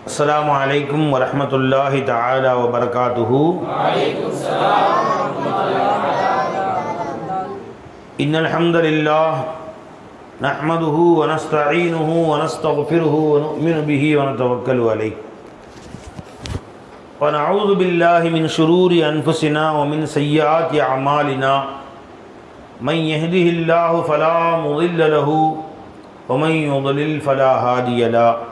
السلام عليكم ورحمة الله تعالى وبركاته. وعليكم السلام ورحمة الله وبركاته. إن الحمد لله نحمده ونستعينه ونستغفره ونؤمن به ونتوكل عليه ونعوذ بالله من شرور أنفسنا ومن سيئات أعمالنا. من يهده الله فلا مضل له ومن يضلل فلا هادي له.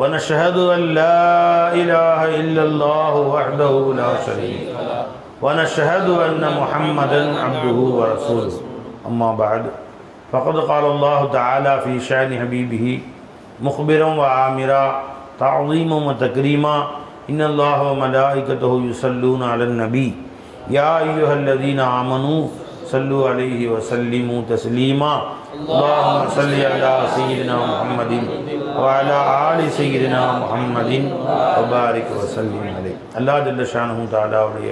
ونشهد أن لا إله إلا الله وحده لا شريك له ونشهد أن محمدا عبده ورسوله. أما بعد فقد قال الله تعالى في شأن حبيبه مخبرا وآمرا تعظيما وتكريما إن الله وملائكته يصلون على النبي يا أيها الذين آمنوا صلوا عليه وسلموا تسليما. اللهم صل على سيدنا محمد وعلى آل سيدنا محمد وبارك وسلم عليه. அல்லாஹ் ஜல்ல ஷானஹு தஆலாவுடைய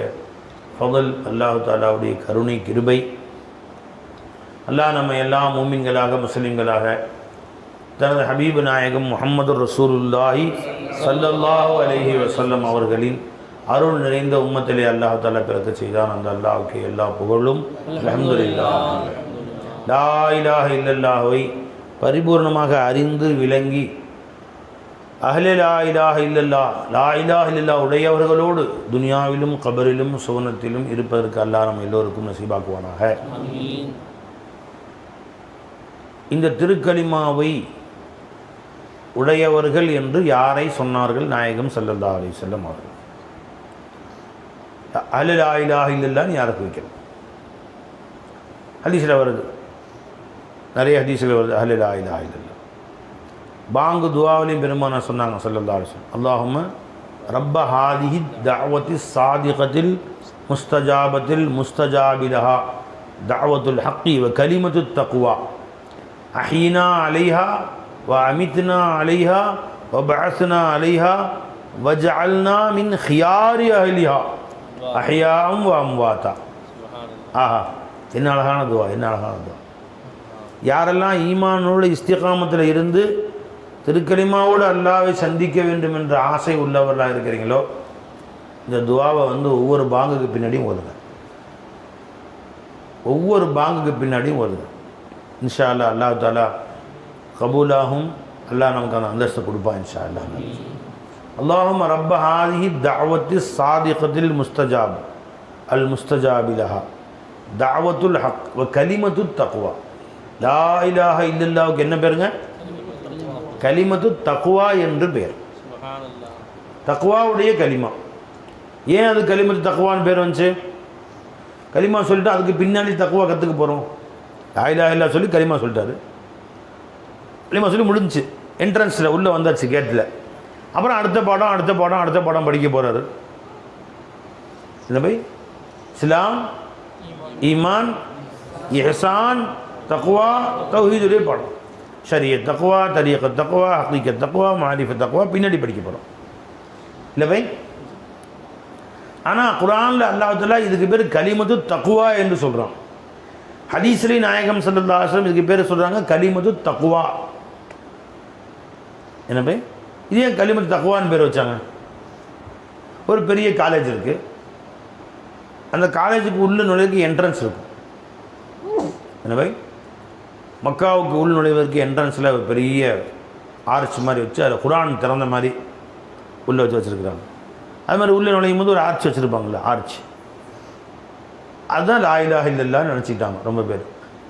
ஃபضல், அல்லாஹ் தஆலாவுடைய கருணை கிருபை, அல்லாஹ் நம்ம எல்லாம் மூமின்களாக முஸ்லிம்களாக தனது ஹபீபு நாயகம் முஹம்மது ரசூலுல்லாஹி ஸல்லல்லாஹு அலைஹி வஸல்லம் அவர்களின் அருள் நிறைந்த உம்மத்திலே அல்லாஹ் தஆலா பிறக்க செய்தான். அந்த அல்லாஹ்வுக்கு எல்லா புகழும். அல்ஹம்துலில்லாஹ். லா இலாஹ இல்லல்லாஹ்வை பரிபூர்ணமாக அறிந்து விளங்கி அஹ்லே லா இலாஹ இல்லல்லாஹ், லா இலாஹ இல்லல்லாஹ் உடையவர்களோடு துனியாவிலும் கபரிலும் சுவனத்திலும் இருப்பதற்கு அல்லாஹ் நம்ம எல்லோருக்கும் நசீபாக்குவானாக. இந்த திருக்கலிமாவை உடையவர்கள் என்று யாரை சொன்னார்கள்? நாயகம் ஸல்லல்லாஹு அலைஹி வஸல்லம் அவர்கள். அஹ்லே லா இலாஹ இல்லல்லாஹ்னு யாருக்கு வைக்கணும்? ஹதீஸில் வருது, நிறைய ஹதீஸில் வருது அஹ்லே லா இலாஹ இல்லல்லாஹ். பாங்கு துஆவிலையும் பெருமானா சொன்னாங்க ஸல்லல்லாஹு அலைஹி வஸல்லம், அல்லாஹும்ம ரப்ப ஹாதிஹி தஅவத்தி ஸாதிகத்தில் முஸ்தஜாபத்தில் முஸ்தஜாபிலஹா தஅவத்துல் ஹக்கி வ கலிமத்துத் தக்வா அஹீனா அலைஹா வ அமித்னா அலைஹா வ பஅஸ்னா அலைஹா வஜஅல்னா மின் ஹியாரி அஹ்லிஹா அஹ்யாம் வ அம்வாதா. ஆஹா, என்ன அழகான துவா, என்ன அழகான துவா. யாரெல்லாம் ஈமானோடு இஸ்திகாமத்தில் இருந்து திருக்கலிமாவோடு அல்லாஹ்வை சந்திக்க வேண்டும் என்ற ஆசை உள்ளவர்களாக இருக்கிறீங்களோ, இந்த துவாவை ஒவ்வொரு பாங்குக்கு பின்னாடியும் ஓதுங்க. ஒவ்வொரு பாங்குக்கு பின்னாடியும் ஓதுங்க. இன்ஷா அல்லாஹ் அல்லாஹ் தஆலா கபூலாகும். அல்லாஹ் நமக்கு அந்த அந்தஸ்தை கொடுப்பான் இன்ஷா அல்லாஹ். அல்லாஹும்ம ரப்ப ஹாதிஹி தஅவத்தி ஸாதிகத்தில் முஸ்தஜாப் அல் முஸ்தஜாபிலஹா தஅவத்துல் ஹக் வ கலிமத்துத் தக்வா. லா இலாஹ இல்லல்லாஹுக்கு என்ன பேருங்க? கலிமத்து தக்வா என்று பேர். தக்வாவுடைய கலிமா. ஏன் அது கலிமத்து தக்வான்னு பேர் வந்துச்சு? கலிமா சொல்லிட்டு அதுக்கு பின்னாடி தக்வா கற்றுக்க போகிறோம். லா இலாஹ இல்லல்லாஹ் சொல்லி கலிமா சொல்லிட்டாரு, கலிமா சொல்லி முடிஞ்சிச்சு, என்ட்ரன்ஸில் உள்ளே வந்தாச்சு கேட்டில். அப்புறம் அடுத்த பாடம் படிக்க போகிறாரு. என்ன பை? இஸ்லாம், ஈமான், இஹ்சான், தக்வா, தௌஹீதுடைய பாடம். ஷரியத் தக்வா, தரீகத் தக்வா, ஹகீகத் தக்வா, மாரிஃபத் தக்வா பின்னாடி படிக்க போகிறோம். இல்லை பை? ஆனால் குர்ஆனில் அல்லாஹ் தஆலா இதுக்கு பேர் கலிமத்து தக்வா என்று சொல்கிறான். ஹதீஸ்லே நாயகம் ஸல்லல்லாஹு அலைஹி வஸல்லம் இதுக்கு பேர் சொல்கிறாங்க கலிமத்து தக்வா. என்ன பை? இது ஏன் கலிமத்து தக்வான்னு பேர் வச்சாங்க? ஒரு பெரிய காலேஜ் இருக்குது, அந்த காலேஜுக்கு உள்ள நுழைவுக்கு என்ட்ரன்ஸ் இருக்கும். என்ன பை? மக்காவுக்கு உள் நுழைவதற்கு என்ட்ரன்ஸில் ஒரு பெரிய ஆர்ச் மாதிரி வச்சு அதில் குர்ஆன் திறந்த மாதிரி உள்ளே வச்சுருக்குறாங்க. அது மாதிரி உள்ளே நுழையும் போது ஒரு ஆர்ச் வச்சுருப்பாங்களே, ஆர்ச். அதுதான் லா இலாஹ இல்லல்லாஹ்னு நினச்சிக்கிட்டாங்க ரொம்ப பேர்.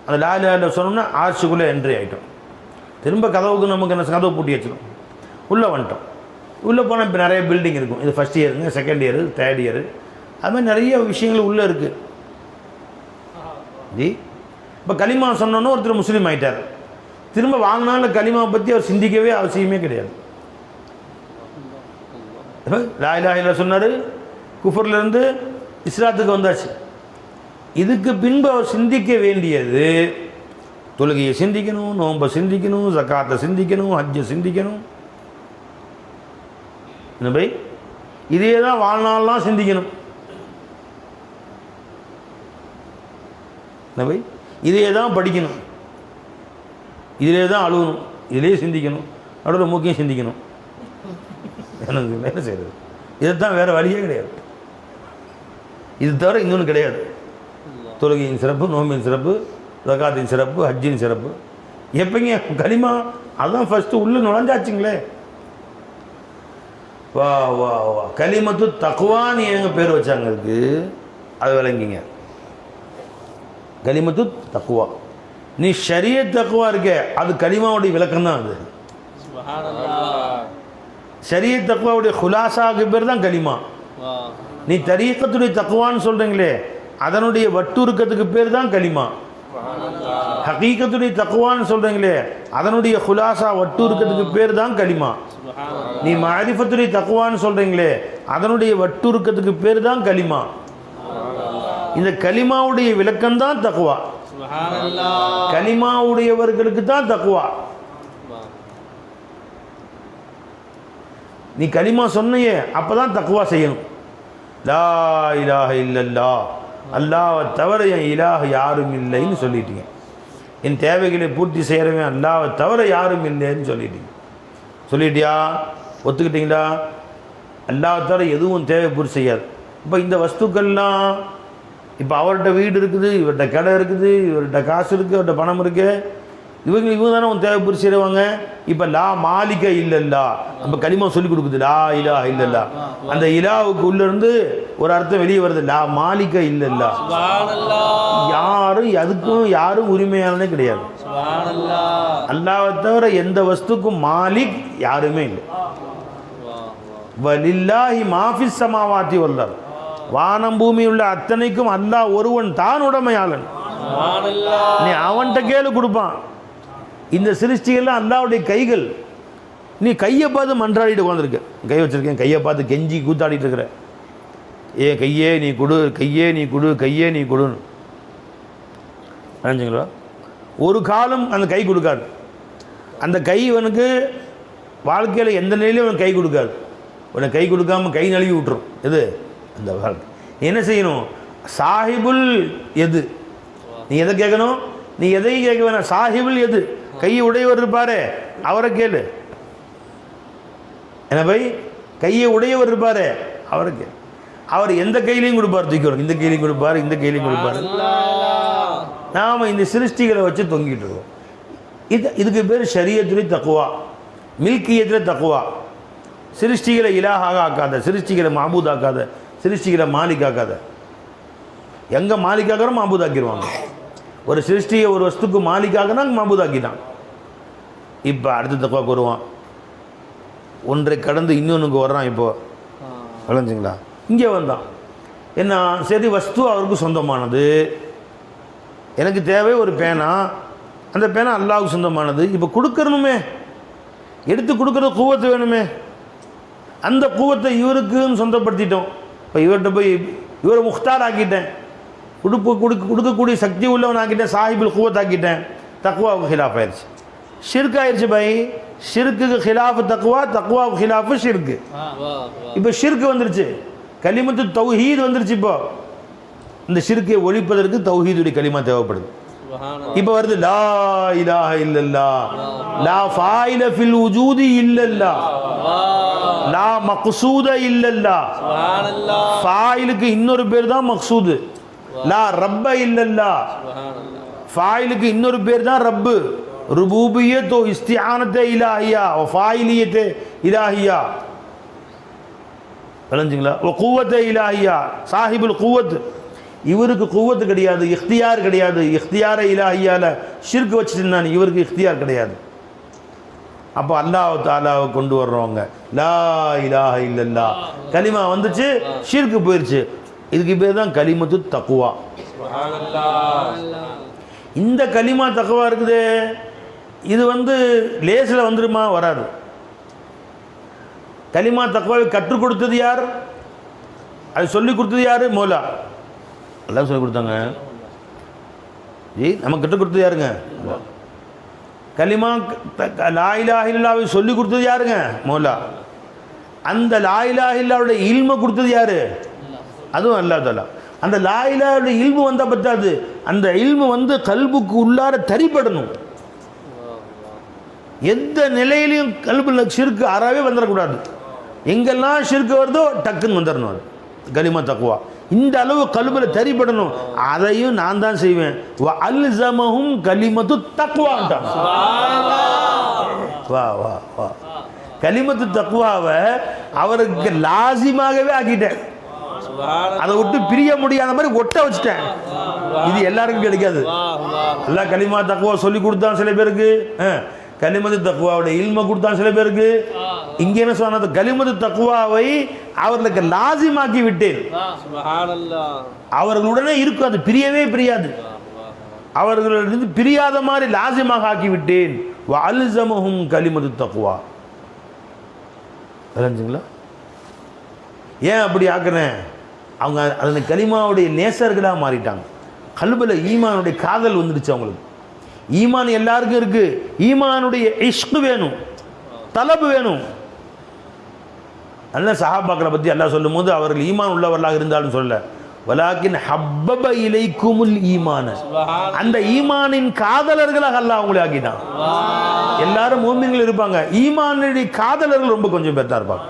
அந்த லா இலாஹ இல்லல்லாஹ் சொன்னோம்னா ஆர்ச்சுக்குள்ளே என்ட்ரி ஆகிட்டோம். திரும்ப கதவுக்கு நமக்கு என்ன, கதவு பூட்டி வச்சிடும், உள்ளே வந்துட்டோம். உள்ளே போனால் இப்போ நிறைய பில்டிங் இருக்கும். இது ஃபஸ்ட் இயருங்க, செகண்ட் இயரு, தேர்ட் இயரு, அது மாதிரி நிறைய விஷயங்கள் உள்ளே இருக்குது. ஜி, இப்போ கலிமா சொன்னோன்னு ஒருத்தர் முஸ்லீம் ஆகிட்டார். திரும்ப வாங்கினாலும் கலிமாவை பற்றி அவர் சிந்திக்கவே அவசியமே கிடையாது. லா இலாஹ இல்லல்லாஹ் சொன்னார், குஃபர்லேருந்து இஸ்லாத்துக்கு வந்தாச்சு. இதுக்கு பின்பு அவர் சிந்திக்க வேண்டியது தொழுகையை சிந்திக்கணும், நோன்பை சிந்திக்கணும், ஜக்காத்தை சிந்திக்கணும், ஹஜ்ஜை சிந்திக்கணும். என்ன பை? இதே தான் வாழ்நாள்லாம் சிந்திக்கணும். என்ன பை? இதே தான் படிக்கணும், இதிலே தான் அழுகணும், இதிலே சிந்திக்கணும், நடுவில் மூக்கையும் சிந்திக்கணும். என்ன செய்கிறது? இதுதான் வேறு வழியே கிடையாது. இது தவிர இன்னொன்று கிடையாது. தொழுகையின் சிறப்பு, நோம்பின் சிறப்பு, ஜகாத்தின் சிறப்பு, ஹஜ்ஜின் சிறப்பு. எப்பங்க கலிமா அதுதான் ஃபஸ்ட்டு உள்ளே நுழைஞ்சாச்சுங்களே. வா வா வா கலிமத்து தக்குவான்னு எங்கள் பேர் வச்சாங்க. இருக்கு அது விளங்கிங்க. கலிமத்து தக்குவா. நீ ஷரியத் தக்குவா இருக்க, அது கலிமாவுடைய விளக்கம் தான். அது ஷரியத் தக்குவாவுடைய குலாசாவுக்கு பேர் தான் கலிமா. நீ தரீக்கத்துடைய தக்குவான்னு சொல்கிறீங்களே, அதனுடைய வட்டுருக்கத்துக்கு பேர் தான் கலிமா. ஹகீகத்துடைய தக்குவான்னு சொல்கிறீங்களே, அதனுடைய குலாசா வட்டுருக்கத்துக்கு பேர் தான் கலிமா. நீ மாரிஃபத்துடைய தக்குவான்னு சொல்கிறீங்களே, அதனுடைய வட்டுருக்கத்துக்கு பேர் தான் கலிமா. இந்த கலிமாவுடைய விளக்கம் தான் தக்குவா. கலிமாவுடையவர்களுக்கு தான் தக்குவா. நீ கலிமா சொன்னையே அப்பதான் தக்குவா செய்யணும். லா இலாஹ இல்லல்லாஹ், அல்லாஹ்வை தவிர என் இலாஹ் யாரும் இல்லைன்னு சொல்லிட்டீங்க. என் தேவைகளை பூர்த்தி செய்கிறவன் அல்லாஹ்வை தவிர யாரும் இல்லைன்னு சொல்லிட்டியா? ஒத்துக்கிட்டீங்களா? அல்லாஹ்வை தவிர எதுவும் தேவை பூர்த்தி செய்யாது. இப்போ இந்த வஸ்துக்கள்லாம், இப்போ அவர்கிட்ட வீடு இருக்குது, இவர்கிட்ட கடை இருக்குது, இவர்கிட்ட காசு இருக்குது, இவர்கிட்ட பணம் இருக்குது, இவங்க தானே உன் தேவை பூர்த்தி செய்வாங்க. இப்போ லா மாலிக இல்லல்லா, நம்ம கலிமா சொல்லி கொடுக்குது. லா இலாஹ இல்லல்லா, அந்த இலாவுக்கு உள்ளேருந்து ஒரு அர்த்தம் வெளியே வருது. லா மாலிக இல்லல்லா, யாரும் உரிமையானதே கிடையாது. அல்லாஹ்வை தவிர எந்த வஸ்துக்கும் மாலிக் யாருமே இல்லை. வலில்லாஹி மாஃபிஸ் ஸமாவாத்தி வல் அர்த், வானம் பூமி உள்ள அத்தனைக்கும் அல்லாஹ் ஒருவன் தான் உடைமையாளன். நீ அவன்கிட்ட கேளு கொடுப்பான். இந்த சிருஷ்டிகள்லாம் அல்லாஹ்வுடைய கைகள். நீ கையை பார்த்து மன்றாடிட்டு உட்காந்துருக்க, கை வச்சிருக்கேன், கையை பார்த்து கெஞ்சி கூத்தாடிட்டு இருக்கிற. கையே நீ கொடு, கையே நீ கொடு, கையே நீ கொடுன்னு நினைச்சிங்களா? ஒரு காலம் அந்த கை கொடுக்காது. அந்த கை இவனுக்கு வாழ்க்கையில் எந்த நிலையிலும் அவனுக்கு கை கொடுக்காது. உனக்கு கை கொடுக்காம கை நழுவி விட்டுரும். எது? அந்த வாழ்க்கை. என்ன செய்யணும்? சாஹிபுல் எது? நீ எதை கேட்கணும்? நீ எதையும் கேட்க வேணாம். சாஹிபுல் எது? கையை உடையவர் இருப்பாரு, அவரை கேளு. என்ன பை? கையை உடையவர் இருப்பாரு, அவரை கேளு. அவர் எந்த கையிலையும் கொடுப்பார், தூக்கி இந்த கையிலையும் கொடுப்பார், இந்த கையிலையும் கொடுப்பார். நாம் இந்த சிருஷ்டிகளை வச்சு தொங்கிட்டு இருக்கோம். இதுக்கு பேர் ஷரியத்துடைய தக்குவா, மில்கியத்தில் தக்குவா. சிருஷ்டிகளை இலாஹாக ஆக்காத, சிருஷ்டிகளை மாபூத் ஆக்காத, சிருஷ்டிகளை மாலிக் ஆக்காத. எங்கே மாலிக்காக்கிறோம் மாபூத் ஆக்கிடுவாங்க. ஒரு சிருஷ்டியை ஒரு வஸ்துக்கு மாலிக்காகனா மாபூத் ஆக்கிட்டான். இப்போ அடுத்த தக்குவாக்கு வருவான். ஒன்றை கடந்து இன்னொன்றுக்கு வர்றான். இப்போது விளைஞ்சிங்களா? இங்கே வந்தான். என்ன? சரி, வஸ்து அவருக்கு சொந்தமானது. எனக்கு தேவை ஒரு பேனா, அந்த பேனா அல்லாஹ்வுக்கு சொந்தமானது. இப்போ கொடுக்கணுமே, எடுத்து கொடுக்குறது கூவத்து வேணுமே. அந்த கூவத்தை இவருக்குன்னு சொந்தப்படுத்திட்டோம். இப்போ இவர்கிட்ட போய் இவரை முக்தார் ஆக்கிட்டேன், கொடுக்கக்கூடிய சக்தி உள்ளவன் ஆக்கிட்டேன், சாஹிபுல் கூவத் ஆக்கிட்டேன். தக்குவாவுக்கு ஹிலாஃப் ஆயிடுச்சு, ஷிர்க் ஆயிடுச்சு. பாய், ஷிர்க்குக்கு ஹிலாஃபு தக்குவா, தக்குவாவுக்கு ஹிலாஃபு ஷிர்க்கு. இப்போ ஷிர்க் வந்துருச்சு, கலிமத்து தௌஹீத் வந்துருச்சு. இப்போ இந்த ஷிர்க்கை ஒழிப்பதற்கு தௌஹீதுடைய கலிமா தேவைப்படுது. இப்போ வருது லா இலாஹ இல்லல்லாஹ், லா ஃபாயில ஃபில் வஜூதி இல்லல்லாஹ், லா மக்சூத இல்லல்லாஹ். ஃபாயிலுக்கு இன்னொரு பேர் தான் மக்சூது. லா ரப்ப இல்லல்லாஹ், ஃபாயிலுக்கு இன்னொரு பேர் தான் ரப்பு. ருபூபியத் ஓ இஸ்திஆனத்தே இலாஹியா ஓ ஃபாயிலியத்தே இலாஹியா. விளஞ்சுங்களா? ஓ குவத்தே இலாஹியா, சாஹிபுல் குவத். இவருக்கு குவத்து கிடையாது, இஃப்தியார் கிடையாது. இஃப்தியார இலாஹியால ஷிர்க் வச்சுட்டு இவருக்கு இஃப்தியார் கிடையாது. அப்போ அல்லாஹ் தாலாவை கொண்டு வர்றவங்க லா இலாஹ இல்லல்லாஹ் கலிமா வந்துச்சு, ஷிர்க்கு போயிடுச்சு. இதுக்கு பேர் தான் கலிமத்து தக்குவா. இந்த கலிமா தக்குவா இருக்குது. இது லேசில் வந்துடுமா? வராது. கலிமா தக்குவாவை கற்றுக் கொடுத்தது யார்? அது சொல்லிக் கொடுத்தது யார்? மௌலா. எல்லாம் சொல்லிக் கொடுத்தாங்க. நமக்கு கற்றுக் கொடுத்தது யாருங்க? கலிமா லா இலாஹ இல்லல்லாஹ்வை சொல்லிக் கொடுத்தது யாருங்க? மௌலா. அந்த லா இலாஹ இல்லல்லாஹ்வுடைய இல்மை கொடுத்தது யாரு? அதுவும் அல்லாஹ் தஆலா. அந்த லா இலாஹவுடைய இல்மு வந்தால் பத்தாது, அந்த இல்மு கல்புக்கு உள்ளார தரிப்படணும். எந்த நிலையிலையும் கல்புல ஷிர்க் அறவே வந்துடக்கூடாது. எங்கெல்லாம் ஷிர்க் வருதோ டக்குன்னு வந்துடணும். அது கலிமா தக்வா. இந்த அளவு கல்புல தெரிபடணும். அதையும் நான் தான் செய்வேன். அல்ஸமஹும் கலிமத்து தக்வான்ட்டான். வா வா வா. கலிமத்து தக்வாவை அவருக்கு லாசிமாகவே ஆக்கிட்டேன். அதை விட்டு பிரிய முடியாத மாதிரி ஒட்ட வச்சுட்டேன். இது எல்லாருக்கும் கிடைக்காது. எல்லாம் கலிமா தக்வா சொல்லி கொடுத்தான் சில பேருக்கு, கலிமத்து தக்வாவுடைய இல்ம கொடுத்தான் சில பேருக்கு. இங்க என்ன சொன்னது, கலிமத்து தக்வாவை அவர்களுக்கு லாசிமாக்கி விட்டேன். அவர்களுடனே இருக்கும், அது பிரியவே பிரியாது. அவர்களிருந்து பிரியாத மாதிரி லாசிமாக ஆக்கி விட்டேன். அல்ஸமஹும் கலிமத்து தக்வா. விளங்குங்களா? ஏன் அப்படி ஆக்குறேன்? அவங்க அந்த கலிமாவுடைய நேசர்களாக மாறிட்டாங்க. கல்புல ஈமானுடைய காதல் வந்துடுச்சு அவங்களுக்கு. ஈமான் எல்லாருக்கும் இருக்கு. ஈமானுடைய இஷ்க் வேணும், தலபு வேணும். நல்ல சஹாபாக்களை பற்றி அல்லாஹ் சொல்லும் போது அவர்கள் ஈமான் உள்ளவர்களாக இருந்தாலும் சொல்ல, வலாக்கின் ஹப்பப இலைக்குமுல் ஈமான, அந்த ஈமானின் காதலர்களாக அல்லாஹ் அவங்களை ஆக்கிட்டான். எல்லாரும் மூமின்கள் இருப்பாங்க, ஈமானுடைய காதலர்கள் ரொம்ப கொஞ்சம் பேர் தான் இருப்பாங்க.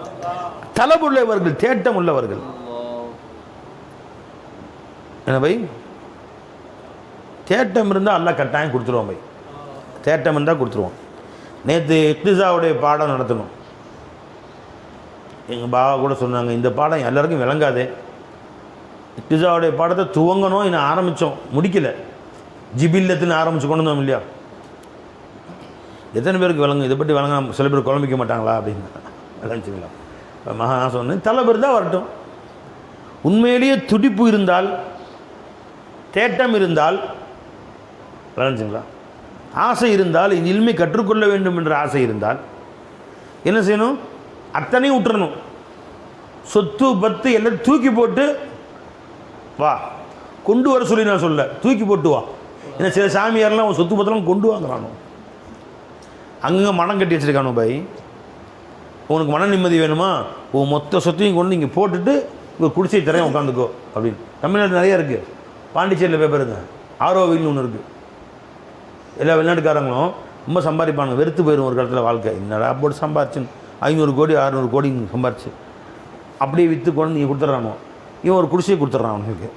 தலபு உள்ளவர்கள், தேட்டம் உள்ளவர்கள். என்ன பை, தேட்டம் இருந்தால் அல்லாஹ் கட்டாயம் கொடுத்துருவோம். பை தேட்டம் இருந்தால் கொடுத்துருவோம். நேற்று இக்திசாவுடைய பாடம் நடத்தணும். எங்கள் பாபா கூட சொன்னாங்க, இந்த பாடம் எல்லாருக்கும் விளங்காதே. இக்திசாவுடைய பாடத்தை துவங்கணும், இன்னும் ஆரம்பித்தோம், முடிக்கலை. ஜிபில்லத்துன்னு ஆரம்பித்து கொண்டு வந்தோம் இல்லையா? எத்தனை பேருக்கு விளங்கும்? இதை பற்றி விளங்க சில பேர் குழம்பிக்க மாட்டாங்களா அப்படின்னு விளங்கிச்சிங்களா? மகா சொன்னேன், தலைவர் தான் வரட்டும். உண்மையிலேயே துடிப்பு இருந்தால், தேட்டம் இருந்தால், விளங்கிச்சிங்களா, ஆசை இருந்தால், இந்த இல்மை கற்றுக்கொள்ள வேண்டும் என்ற ஆசை இருந்தால் என்ன செய்யணும்? அத்தனையும் விட்டுறணும். சொத்து பத்து எல்லாம் தூக்கி போட்டு வா, கொண்டு வர சொல்லி நான் சொல்ல, தூக்கி போட்டு வா. ஏன்னா சில சாமியாரெலாம் சொத்து பத்தெல்லாம் கொண்டு வாங்குறானோ, அங்கங்கே மனம் கட்டி வச்சுருக்கானோ. பை உனக்கு மன நிம்மதி வேணுமா, உன் மொத்த சொத்தையும் கொண்டு இங்கே போட்டுட்டு ஒரு குடிசை தரையும் உட்காந்துக்கோ அப்படின்னு. தமிழ்நாடு நிறையா இருக்குது. பாண்டிச்சேரியில் பேப்பருங்க, ஆரோவில்னு ஒன்று இருக்குது. எல்லா வெளிநாட்டுக்காரங்களும் ரொம்ப சம்பாதிப்பாங்க, வெறுத்து போயிடும் ஒரு காலத்தில் வாழ்க்கை. என்னடா போட்டு சம்பாரிச்சுன்னு 500 கோடி 600 கோடி சம்பாரிச்சு அப்படியே விற்று கொண்டு நீங்கள் கொடுத்துட்றானோ. இவன் ஒரு குடிசையை கொடுத்துட்றான் அவனுக்கு,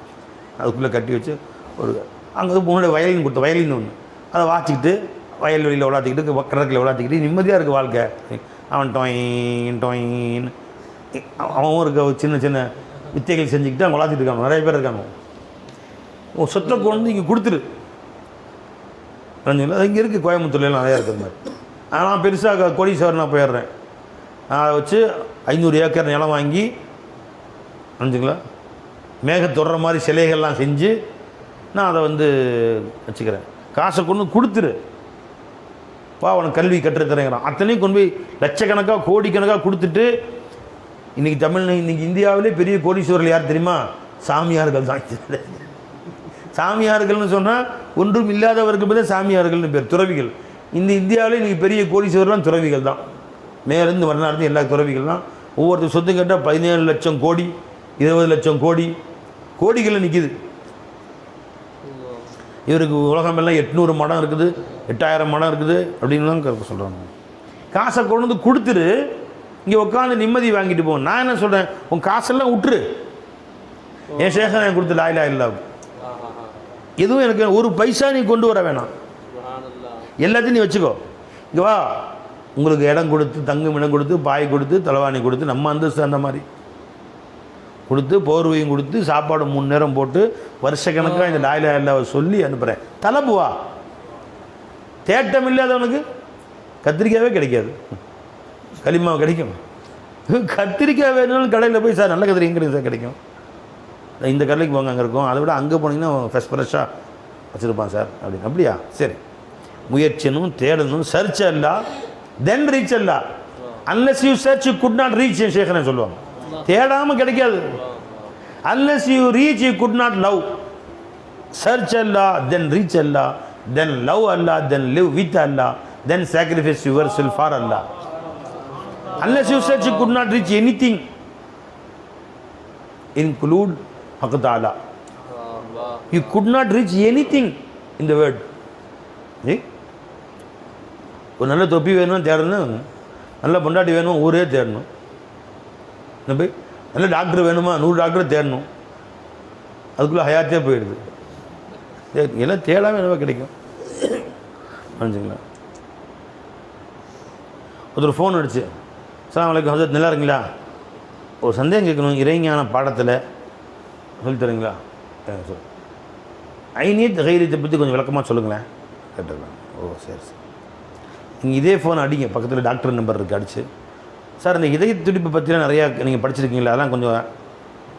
அதுக்குள்ளே கட்டி வச்சு ஒரு அங்கே முன்னாடி வயலின் கொடுத்த வயலின் ஒன்று, அதை வாச்சிக்கிட்டு வயல்வெளியில் விளாத்திக்கிட்டு கடற்கரையில் விளாத்திக்கிட்டு நிம்மதியாக இருக்குது வாழ்க்கை. அவன் டொயின் டொயின் அவன் இருக்க சின்ன சின்ன வித்தைகள் செஞ்சுக்கிட்டு அவன் விளாத்திட்டு இருக்கானோ. நிறைய பேர் இருக்கானோ. உன் சொத்தை கொண்டு இங்கே கொடுத்துரு. அது இங்கே இருக்குது, கோயம்புத்தூர்லாம் நிறையா இருக்கிற மாதிரி. ஆனால் பெருசாக கோடீஸ்வரன் நான் போயிடுறேன். நான் அதை வச்சு 500 ஏக்கர் நிலம் வாங்கி நினச்சிங்களா, மேக தொடர மாதிரி சிலைகள்லாம் செஞ்சு நான் அதை வச்சுக்கிறேன். காசை கொண்டு கொடுத்துரு, வா உனக்கு கல்வி கற்றுத்தரேங்கிறான். அத்தனையும் கொண்டு போய் லட்சக்கணக்காக கோடிக்கணக்காக கொடுத்துட்டு, இன்றைக்கி இன்றைக்கி இந்தியாவிலே பெரிய கோடீஸ்வரர்கள் யார் தெரியுமா? சாமியார்கள் தான். சாமியார்கள்னு சொன்னால் ஒன்றும் இல்லாதவருக்கு பதில் சாமியார்கள்னு பேர், துறவிகள். இந்த இந்தியாவிலே இன்றைக்கி பெரிய கோடீஸ்வரர்லாம் துறவிகள் தான். மேலேருந்து வடநாடு எல்லா துறவிகள் தான். ஒவ்வொருத்தர் சொத்து கேட்டால் 17 லட்சம் கோடி 20 லட்சம் கோடி கோடிகளில் நிற்கிது. இவருக்கு உலகமெல்லாம் 800 மடம் இருக்குது, 8000 மடம் இருக்குது அப்படின்லாம் கருத்து சொல்கிறாங்க. காசை கொண்டு வந்து கொடுத்துரு, இங்கே உட்காந்து நிம்மதி வாங்கிட்டு போவோம். நான் என்ன சொல்கிறேன், உன் காசெல்லாம் விட்டுரு. என் சேகர் எனக்கு கொடுத்து லாயிலா இல்லை, எதுவும் எனக்கு ஒரு பைசா நீ கொண்டு வர வேணாம், எல்லாத்தையும் நீ வச்சுக்கோ. இங்கே வா, உங்களுக்கு இடம் கொடுத்து, தங்கும் இடம் கொடுத்து, பாய் கொடுத்து, தலைவாணி கொடுத்து, நம்ம அந்தஸ்து அந்த மாதிரி கொடுத்து, போர்வையும் கொடுத்து, சாப்பாடு 3 நேரம் போட்டு, வருஷக்கணக்காக இந்த லாயிலா இல்லாவை சொல்லி அனுப்புகிறேன். தலைப்புவா. தேட்டம் இல்லாதவனுக்கு கத்திரிக்காவே கிடைக்காது, களிமாவை கிடைக்கும். கத்திரிக்காய் வேணும்னு கடையில் போய், சார் நல்ல கத்திரிக்காய் கிடைக்கும் சார், கிடைக்கும். இந்த கடைக்கு போங்க, அங்கே இருக்கும். அதை விட அங்கே போனீங்கன்னா ஃப்ரெஷ்ஷாக வச்சுருப்பான் சார் அப்படின்னு. அப்படியா, சரி. முயற்சினும் தேடணும், சர்ச் அல்ல, தென் ரீச் அல்ல. Unless you search you could not reach, Sekaran சொல்லுவாங்க. தேடாமல் கிடைக்காது. Unless you reach you could not love. Search அல்ல, தென் ரீச் அல்ல, தென் லவ் அல்ல, தென் லிவ் வித் அல்ல, தென் சாக்ரிஃபைஸ் யுவர் செல்ஃப் ஃபார் அல்ல. Unless you search, you could not reach anything. Include Haqq Ta'ala. You could not reach anything in the world. ஒரு நல்ல தொப்பி வேணும் தேடணும், நல்ல பொண்டாட்டி வேணும் ஊரே தேடணும். என்ன போய் நல்ல டாக்டர் வேணுமா 100 டாக்டரை தேடணும், அதுக்குள்ளே ஹயாத்தே போயிடுது. எல்லாம் தேடாமல் என்னவோ கிடைக்கும். புரிஞ்சுங்களா? ஒருத்தர் ஃபோன் அடிச்சு, அஸ்ஸலாமு அலைக்கும் ஹஸரத், நல்லா இருக்கீங்களா, ஒரு சந்தேகம் கேட்கணும், இறைஞான பாடத்தில் சொல்லி தரீங்களா சார், ஐனியத் கைரியத்தை பற்றி கொஞ்சம் விளக்கமாக சொல்லுங்களேன் கேட்டுருக்கேன். ஓ சரி சரி. நீங்கள் இதே ஃபோன் அடிங்க, பக்கத்தில் டாக்டர் நம்பர் இருக்குது, அடிச்சு, சார் இந்த இதய துடிப்பு பற்றிலாம் நிறையா நீங்கள் படிச்சிருக்கீங்களா, அதெல்லாம் கொஞ்சம்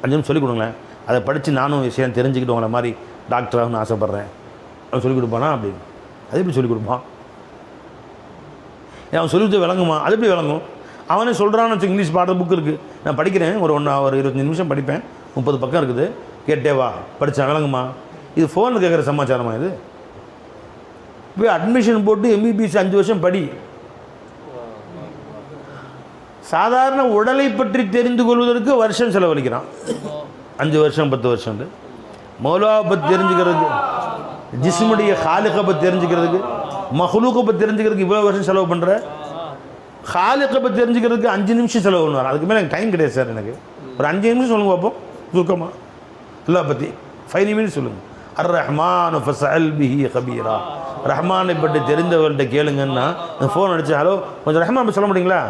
5 நிமிஷம் சொல்லிக் கொடுங்களேன், அதை படித்து நானும் விஷயம் தெரிஞ்சுக்கிட்டு உங்களை மாதிரி டாக்டராகனு ஆசைப்பட்றேன் அவன் சொல்லிக் கொடுப்பானா அப்படின்னு. அது எப்படி சொல்லிக் கொடுப்பான்? அவன் சொல்லி கொடுத்து விளங்குமா? அது எப்படி விளங்கும்? அவனே சொல்கிறான்னு வச்சு, இங்கிலீஷ் பாட புக் இருக்குது, நான் படிக்கிறேன், ஒரு 25 நிமிஷம் படிப்பேன், 30 பக்கம் இருக்குது, கேட்டே வா, படித்தேன், விளங்குமா? இது ஃபோனில் கேட்குற சமாச்சாரமா இது? போய் அட்மிஷன் போட்டு MBBS 5 வருஷம் படி. சாதாரண உடலை பற்றி தெரிந்து கொள்வதற்கு வருஷம் செலவழிக்கிறான், 5 வருஷம் 10 வருஷம். மௌலாவை பற்றி தெரிஞ்சுக்கிறதுக்கு, ஜிஸ்முடைய ஹாலிகை பற்றி தெரிஞ்சுக்கிறதுக்கு, மஹ்லூக்கை பற்றி தெரிஞ்சுக்கிறதுக்கு இவ்வளோ வருஷம் செலவு பண்ணுற, ஹாலிகை பற்றி தெரிஞ்சுக்கிறதுக்கு 5 நிமிஷம் செலவு பண்ணுவார். அதுக்கு மேலே எனக்கு டைம் கிடையாது சார், எனக்கு ஒரு 5 நிமிஷம் சொல்லுங்க பார்ப்போம், சுருக்கமாக அல்லாஹ் பற்றி 5 மினிட்ஸ் சொல்லுங்கள். அர்-ரஹ்மான் ஃபஸ்அல் பிஹி கபீரா, ரஹ்மானை பற்றி தெரிந்தவர்கள்ட்ட கேளுங்கன்னா, ஃபோன் அடிச்சு, ஹலோ கொஞ்சம் ரஹ்மான் பற்றி சொல்ல முடியுங்களா,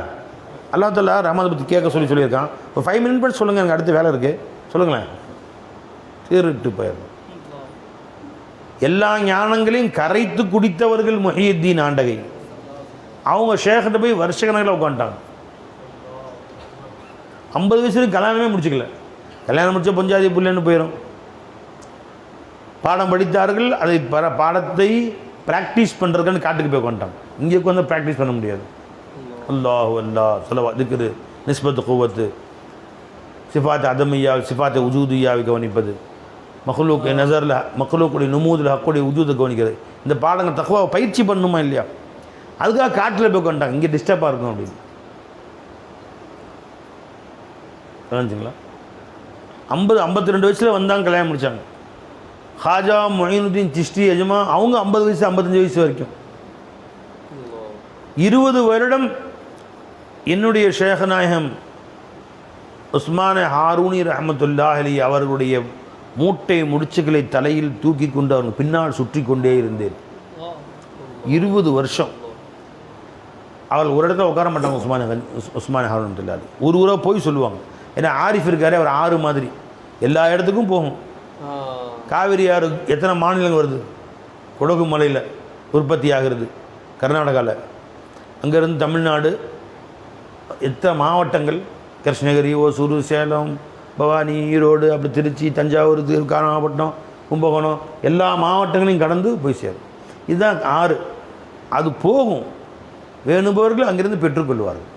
அல்லாஹ் தஆலா ரஹ்மானை பற்றி கேட்க சொல்லியிருக்கான், ஒரு 5 மினிட் பற்றி சொல்லுங்கள், எனக்கு அடுத்த வேலை இருக்குது, சொல்லுங்களேன். திருட்டு போயிடும். எல்லா ஞானங்களையும் கரைத்து குடித்தவர்கள் முஹியுத்தீன் ஆண்டகை. அவங்க ஷேக்கிட்ட போய் வருஷக்கணக்கில் உட்காந்துட்டாங்க. 50 வயசுல கல்யாணமே முடிச்சுக்கல. கல்யாணம் முடிச்ச பஞ்சாதி புள்ளன்னு போயிடும். பாடம் படித்தார்கள், அதை பாடத்தை ப்ராக்டிஸ் பண்ணுறதுக்குன்னு காட்டுக்கு போய் உட்காந்துட்டாங்க. இங்கே உட்காந்து ப்ராக்டிஸ் பண்ண முடியாது. அல்லாஹு அல்லாஹ் சொல்லவா திக்ரு, நிஸ்பத்து குவத்து, சிஃபாத் அதமையா, சிஃபாத்தை உஜூதியாவை கவனிப்பது, மஹ்லூக் நசரில் மஹ்லூக்குடைய நுமூதில் ஹக்குடைய உஜூதை கவனிக்கிறது. இந்த பாடங்கள் தக்வாவை பயிற்சி பண்ணணுமா இல்லையா? அதுக்காக காட்டில் போய் கொண்டாங்க, இங்கே டிஸ்டர்பாக இருக்கும் அப்படின்னு. புரிஞ்சுங்களா? 52 வயசில் வந்தாங்க, கல்யாணம் முடித்தாங்க. ஹாஜா மொயினுddin சிஷ்டி எஜமா, அவங்க 50 வயசு 55 வயசு வரைக்கும். 20 வருடம் என்னுடைய ஷேக் நாயகம் உஸ்மான் ஹாரூனி ரஹ்மத்துல்லாஹி அலைஹி அவர்களுடைய மூட்டை முடிச்சுக்களை தலையில் தூக்கி கொண்டு அவங்க பின்னால் சுற்றி கொண்டே இருந்தேன். 20 வருஷம். அவர்கள் ஒரு இடத்துல உட்கார மாட்டாங்க. உஸ்மான் ஹாரூன் இல்லாது ஒரு ஊராக போய் சொல்லுவாங்க. ஏன்னா ஆரிஃப் இருக்காரு, அவர் ஆறு மாதிரி எல்லா இடத்துக்கும் போகும். காவிரி ஆறு எத்தனை மாநிலங்கள் வருது? கொடகு மலையில் உற்பத்தி ஆகிறது, கர்நாடகாவில், அங்கேருந்து தமிழ்நாடு, எத்தனை மாவட்டங்கள், கிருஷ்ணகிரி, ஓசூர், சேலம், பவானி, ஈரோடு, அப்படி திருச்சி, தஞ்சாவூர், நாகப்பட்டினம், கும்பகோணம், எல்லா மாவட்டங்களையும் கடந்து போய் சேரும். இதுதான் ஆறு. அது போகும், வேணுபவர்கள் அங்கிருந்து பெற்றுக்கொள்வார்கள்,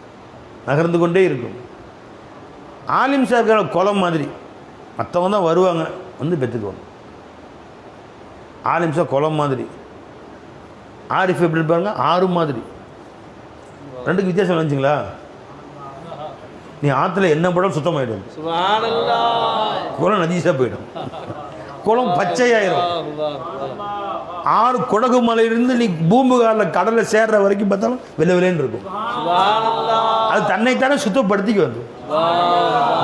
நகர்ந்து கொண்டே இருக்கும். ஆலிம் சார் குளம் மாதிரி, மற்றவங்க தான் வருவாங்க, வந்து பெற்றுக்குவாங்க. ஆலிம் சார் குளம் மாதிரி, ஆரிஃப் எப்படி இருப்பாங்க? ஆறு மாதிரி. ரெண்டுக்கு வித்தியாசம் நினச்சிங்களா? நீ ஆற்றுல என்ன போட்டாலும் சுத்தமாயிடும், குளம் நஜீஸாக போயிடும், குளம் பச்சையாயிரும். ஆறு கொடகு மலையிலிருந்து நீ பூம்புகாரில் கடலில் சேர்ற வரைக்கும் பார்த்தாலும் வெள்ளை வெள்ளைன்னு இருக்கும். அது தன்னைத்தானே சுத்தப்படுத்திக்கு வந்து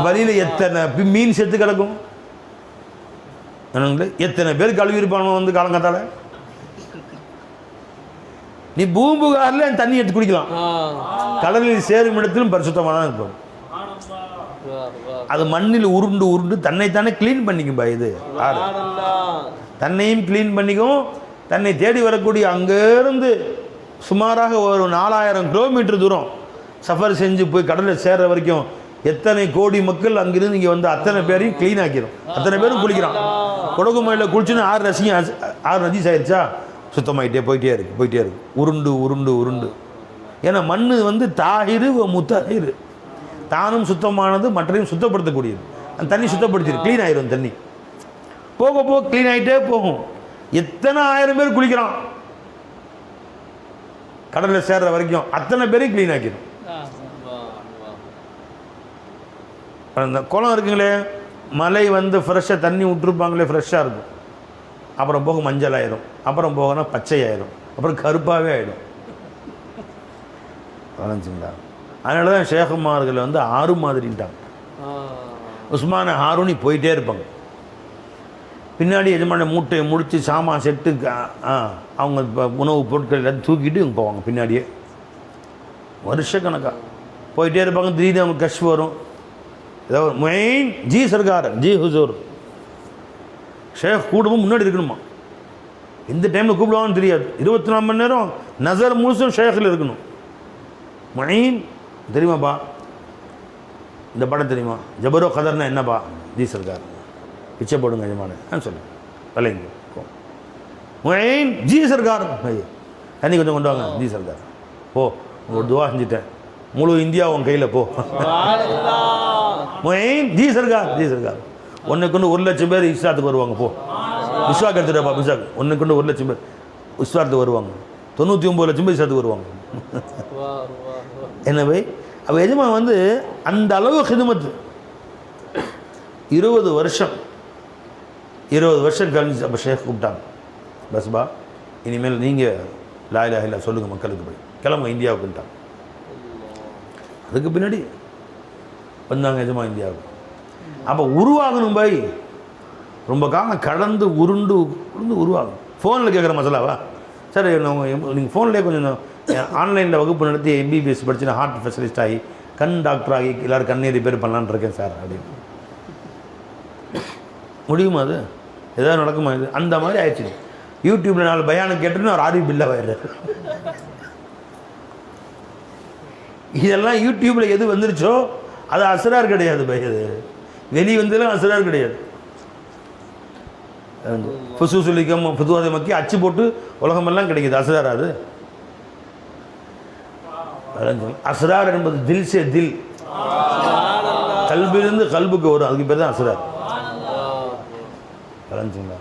வழியில் எத்தனை மீன் செத்து கிடக்கும், எத்தனை பேர் கழுவி இருப்பானோ வந்து காலங்காத்தால. நீ பூம்புகாரில் தண்ணி எடுத்து குடிக்கலாம், கடலில் சேரும் இடத்திலும் பரிசுத்தமாக தான் இருக்கும். அது மண்ணில் உருண்டு உருண்டு தன்னைத்தானே கிளீன் பண்ணிக்கும். இது ஆறு தன்னையும் கிளீன் பண்ணிக்கும். தன்னை தேடி வரக்கூடிய அங்கேருந்து சுமாராக ஒரு 4000 கிலோமீட்டர் தூரம் சஃபர் செஞ்சு போய் கடலில் சேர்ற வரைக்கும் எத்தனை கோடி மக்கள் அங்கிருந்து இங்கே வந்து அத்தனை பேரையும் க்ளீன் ஆக்கிடும். அத்தனை பேரும் குளிக்கிறான். கொடகு மலையில் குளிச்சுன்னு ஆறு நஜீஸ் ஆயிடுச்சா, சுத்தமாயிட்டே போயிட்டே இருக்கு. உருண்டு உருண்டு உருண்டு. ஏன்னா மண் வந்து தாகிரு முத்தாகிரு, தானும் சுத்தமானது, மற்றையும் சுத்தப்படுத்தக்கூடியது. அந்த தண்ணி சுத்தப்படுத்திடு, க்ளீன் ஆயிரும். தண்ணி போக போக க்ளீன் ஆகிட்டே போகும். எத்தனை 1000 பேர் குளிக்கிறான் கடலில் சேர்ற வரைக்கும், அத்தனை பேரையும் க்ளீன் ஆக்கிடும். அந்த குளம் இருக்குங்களே, மலை வந்து ஃப்ரெஷ்ஷாக தண்ணி விட்டுருப்பாங்களே, ஃப்ரெஷ்ஷாக இருக்கும். அப்புறம் போக மஞ்சள் ஆயிரும், அப்புறம் போகனா பச்சை ஆயிரும், அப்புறம் கருப்பாகவே ஆகிடும். வளைஞ்சுங்களா? அதனால தான் ஷேகுமார்கள் வந்து ஆறு மாதிரின்ட்டாங்க. உஸ்மான ஹாரூனி போயிட்டே இருப்பாங்க. பின்னாடி எஜமான மூட்டையை முடித்து சாமான் செட்டு அவங்க உணவுப் பொருட்கள் எல்லாத்தையும் தூக்கிட்டு இவங்க போவாங்க. பின்னாடியே வருஷக்கணக்காக போயிட்டே இருப்பாங்க. திடீர்னு அவங்க கஷ் வரும். ஏதாவது மெயின் ஜி சர்கார் ஜி ஹுசூர் ஷேக் கூடவும் முன்னாடி இருக்கணுமா. எந்த டைமில் கூப்பிடுவாங்கன்னு தெரியாது. 24 மணி நேரம் நசர் முழுசும் ஷேக்கில் இருக்கணும். மெயின் தெரியுமாப்பா, இந்த படம் தெரியுமா, ஜபரோ கதர்னா என்னப்பா, ஜி சர்கார் பிச்சை போடுங்க எஜமான சொல்லுங்க விளைங்க மெயின் ஜி சர்கார் தண்ணி கொஞ்சம் கொண்டு வாங்க ஜி சர்கார் போ ஒரு துவா செஞ்சுட்டேன் முழு இந்தியா உன் கையில் போ main G Sarkar G Sarkar ஒன்றை கொண்டு 1 லட்சம் பேர் இஸ்லாத்துக்கு வருவாங்க. போ விஸ்வாக்கு எடுத்துட்டப்பா விஸ்வாக் ஒன்றை கொண்டு 1 லட்சம் பேர் இஸ்லாத்துக்கு வருவாங்க. 99 லட்சம் பேர் இஸ்லாத்துக்கு வருவாங்க. எனவே அவ எஜமா வந்து அந்த அளவு ஹிதுமத்து 20 வருஷம் கழிஞ்சு அப்போ ஷேக் கூப்பிட்டாங்க. பஸ்பா இனிமேல் நீங்கள் லா இலாஹ இல்லல்லாஹ் சொல்லுங்கள் மக்களுக்கு போய் கிளம்ப இந்தியாவுக்குன்ட்டாங்க. அதுக்கு பின்னாடி வந்தாங்க எஜமா இந்தியாவுக்கு. அப்போ உருவாகணும் பாய், ரொம்ப காலம் கடந்து உருண்டு உருவாகும். ஃபோனில் கேட்குற மசாலாவா சார், நீங்கள் ஃபோன்லேயே கொஞ்சம் ஆன்லைனில் வகுப்பு நடத்தி எம்பிபிஎஸ் படிச்சு நான் ஹார்ட் ஸ்பெஷலிஸ்ட் ஆகி கண் டாக்டர் ஆகி எல்லோரும் கண்ணே ரிப்பேர் பண்ணலான்னு இருக்கேன் சார் அப்படின்னு முடியுமா? அது எதாவது நடக்குமா? இது அந்த மாதிரி ஆயிடுச்சு. யூடியூப்பில் 4 பயானம் கேட்டுன்னு ஒரு ஆர்வி பில்லாக ஆயிடுறாரு. இதெல்லாம் யூடியூப்பில் எது வந்துருச்சோ அது அசரார் கிடையாது பை. அது வெளியே வந்ததெல்லாம் அசரார் கிடையாது. ஃபுசூசுலிக்கம் புதுவாதை மக்கி அச்சு போட்டு உலகமெல்லாம் கிடைக்கிது. அசரார் அது அசரார் என்பது தில் சே தில், கல்பிலிருந்து கல்புக்கு வரும். அதுக்கு பேர் தான் அசரார். கலஞ்சுங்களா?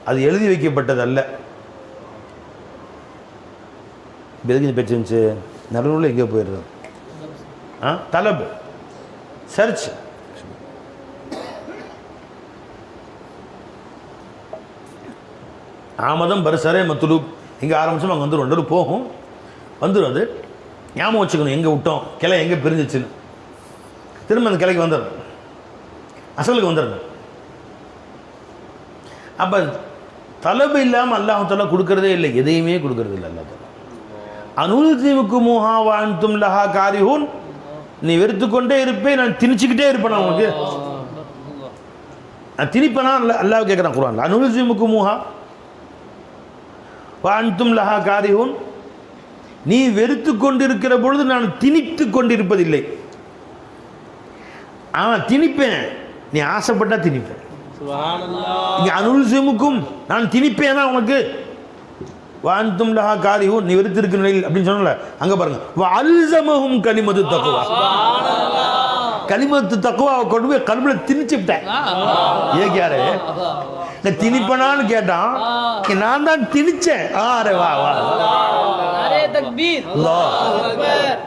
அது எழுதி வைக்கப்பட்டது அல்ல. எதுக்கு பேச்சு இருந்துச்சு? நடுவில் எங்கே போயிடுறது? தலப் சர்ச் ஆமதம் பரிசரே மத்துலூப் எங்கே ஆரம்பிச்சோம் அங்கே வந்துடும். 2 போகும் வந்துடும். அது ஞாபகம் வச்சுக்கணும், எங்கே விட்டோம், கிளை எங்கே பிரிஞ்சிச்சுன்னு. திரும்ப அந்த கிளைக்கு வந்துடும், அசலுக்கு வந்துடணும். அப்போ தலபு இல்லாமல் அல்லாஹ் கொடுக்கறதே இல்லை, எதையுமே கொடுக்கறது இல்லை. அல்லாஹ் அனுல்சிமுக்கு மூஹா வான்தும் லஹா காரிஹூன், நீ வெறுத்துக்கொண்டே இருப்பேன், நான் திணிச்சுக்கிட்டே இருப்பேன். உனக்கு நான் திணிப்பேனா? அல்லாஹ் கேட்குறான் குர்ஆன்ல, அனுல்சிமுக்கு மூஹா வான்தும் லஹா காரிஹூன், நீ வெறுத்து கொண்டிருக்கிற பொழுது நான் திணித்து கொண்டிருப்பதில்லை. அவன் திணிப்பேன், நீ ஆசைப்பட்டா திணிப்பேன். அனுல்சிமுக்கும் நான் திணிப்பேனா உனக்கு, வான்தும் லஹா காரிஹூன், நீ வெறுத்திருக்கிற நிலையில் அப்படின்னு சொன்னல. அங்கே பாருங்க, அல்ஸமஹும் கலிமத்து தக்வா, கலிமத்து தக்வாவை கொண்டு போய் கல்புல திணிச்சுட்டேன். ஏன் யாரு நான் திணிப்பனான்னு கேட்டான், நான் தான் திணிச்சேன். வா வா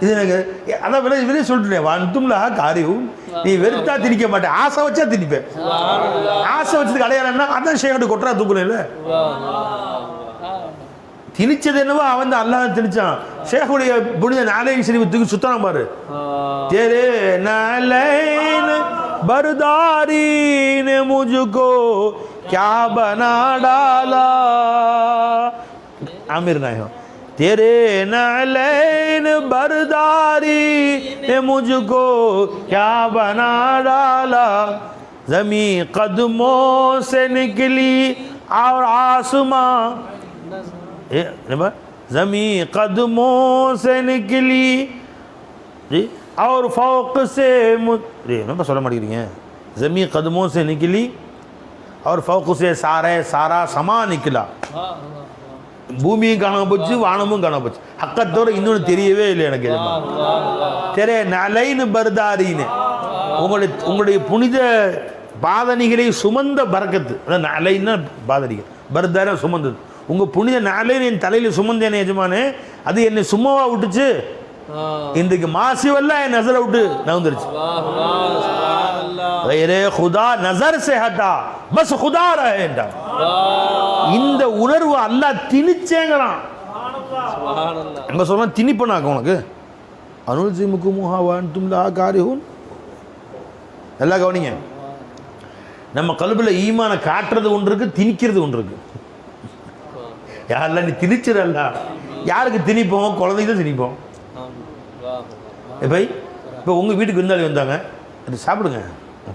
இது எனக்கு அதான் விலை சொல்லிட்டேன். வான்தும் லஹா காரிஹூன், நீ வெறுத்தா திணிக்க மாட்டேன், ஆசை வச்சா திணிப்பேன். ஆசை வச்சதுக்கு அடையாளம்னா அதான் ஷேகட்டு கொட்டுறா தூக்கணும் இல்லை. திணிச்சது என்னவோ அவன் தான் அல்லாஹ் திணிச்சான். ஷேகுடைய புனித நாளையின் ஷரீஃப் தூக்கி சுத்தனம் பாரு. தேரே நாளைன் பர்தாரி ने मुझको क्या बना डाला, आमिर ना हो, तेरे नालैन बरदारी ने मुझको क्या बना डाला, जमी कदमों से निकली और आसमां, जमी कदमों से निकली जी और फौक से சொல்ல மாட்டேங்கிறீங்க. जमी कदमों से निकली और फौक से सारा समा निकला, பூமியும் காண போச்சு, வானமும் காண போச்சு. ஹக்கத்தோட இன்னொன்று தெரியவே இல்லை எனக்கு. தெரே நலைன்னு பர்தாரின்னு, உங்களுடைய புனித பாதணிகளை சுமந்த பரக்கத்து. அதான் நலைன்னா பாதணிகள், பர்தார சுமந்தது. உங்கள் புனித நாளைன்னு என் தலையில் சுமந்தேன் எஜமானே, அது என்னை சும்மாவா விட்டுச்சு? இன்றைக்கு மாசிவெல்லாம் என் நசரை விட்டு நகர்ந்துருச்சு. खुदा नजर से हटा बस खुदा रहे. இந்த உணர்வு அல்லாஹ் திணிச்சேங்கறான். அங்க சொன்னா திணிப்பனாக்க உனக்கு. அனுல்சிமுக்கு மூஹா வான்தும் லஹா காரிஹூன், நல்லா கவனிங்க. நம்ம கல்பில் ஈமான காட்டுறது ஒன்று இருக்குது, திணிக்கிறது ஒன்று இருக்குது. யாரெல்லாம் நீ திணிச்சிடல, யாருக்கு திணிப்போம்? குழந்தைக்கு தான் திணிப்போம். இப்போ உங்கள் வீட்டுக்கு விருந்தாளி வந்தாங்க, அது சாப்பிடுங்க,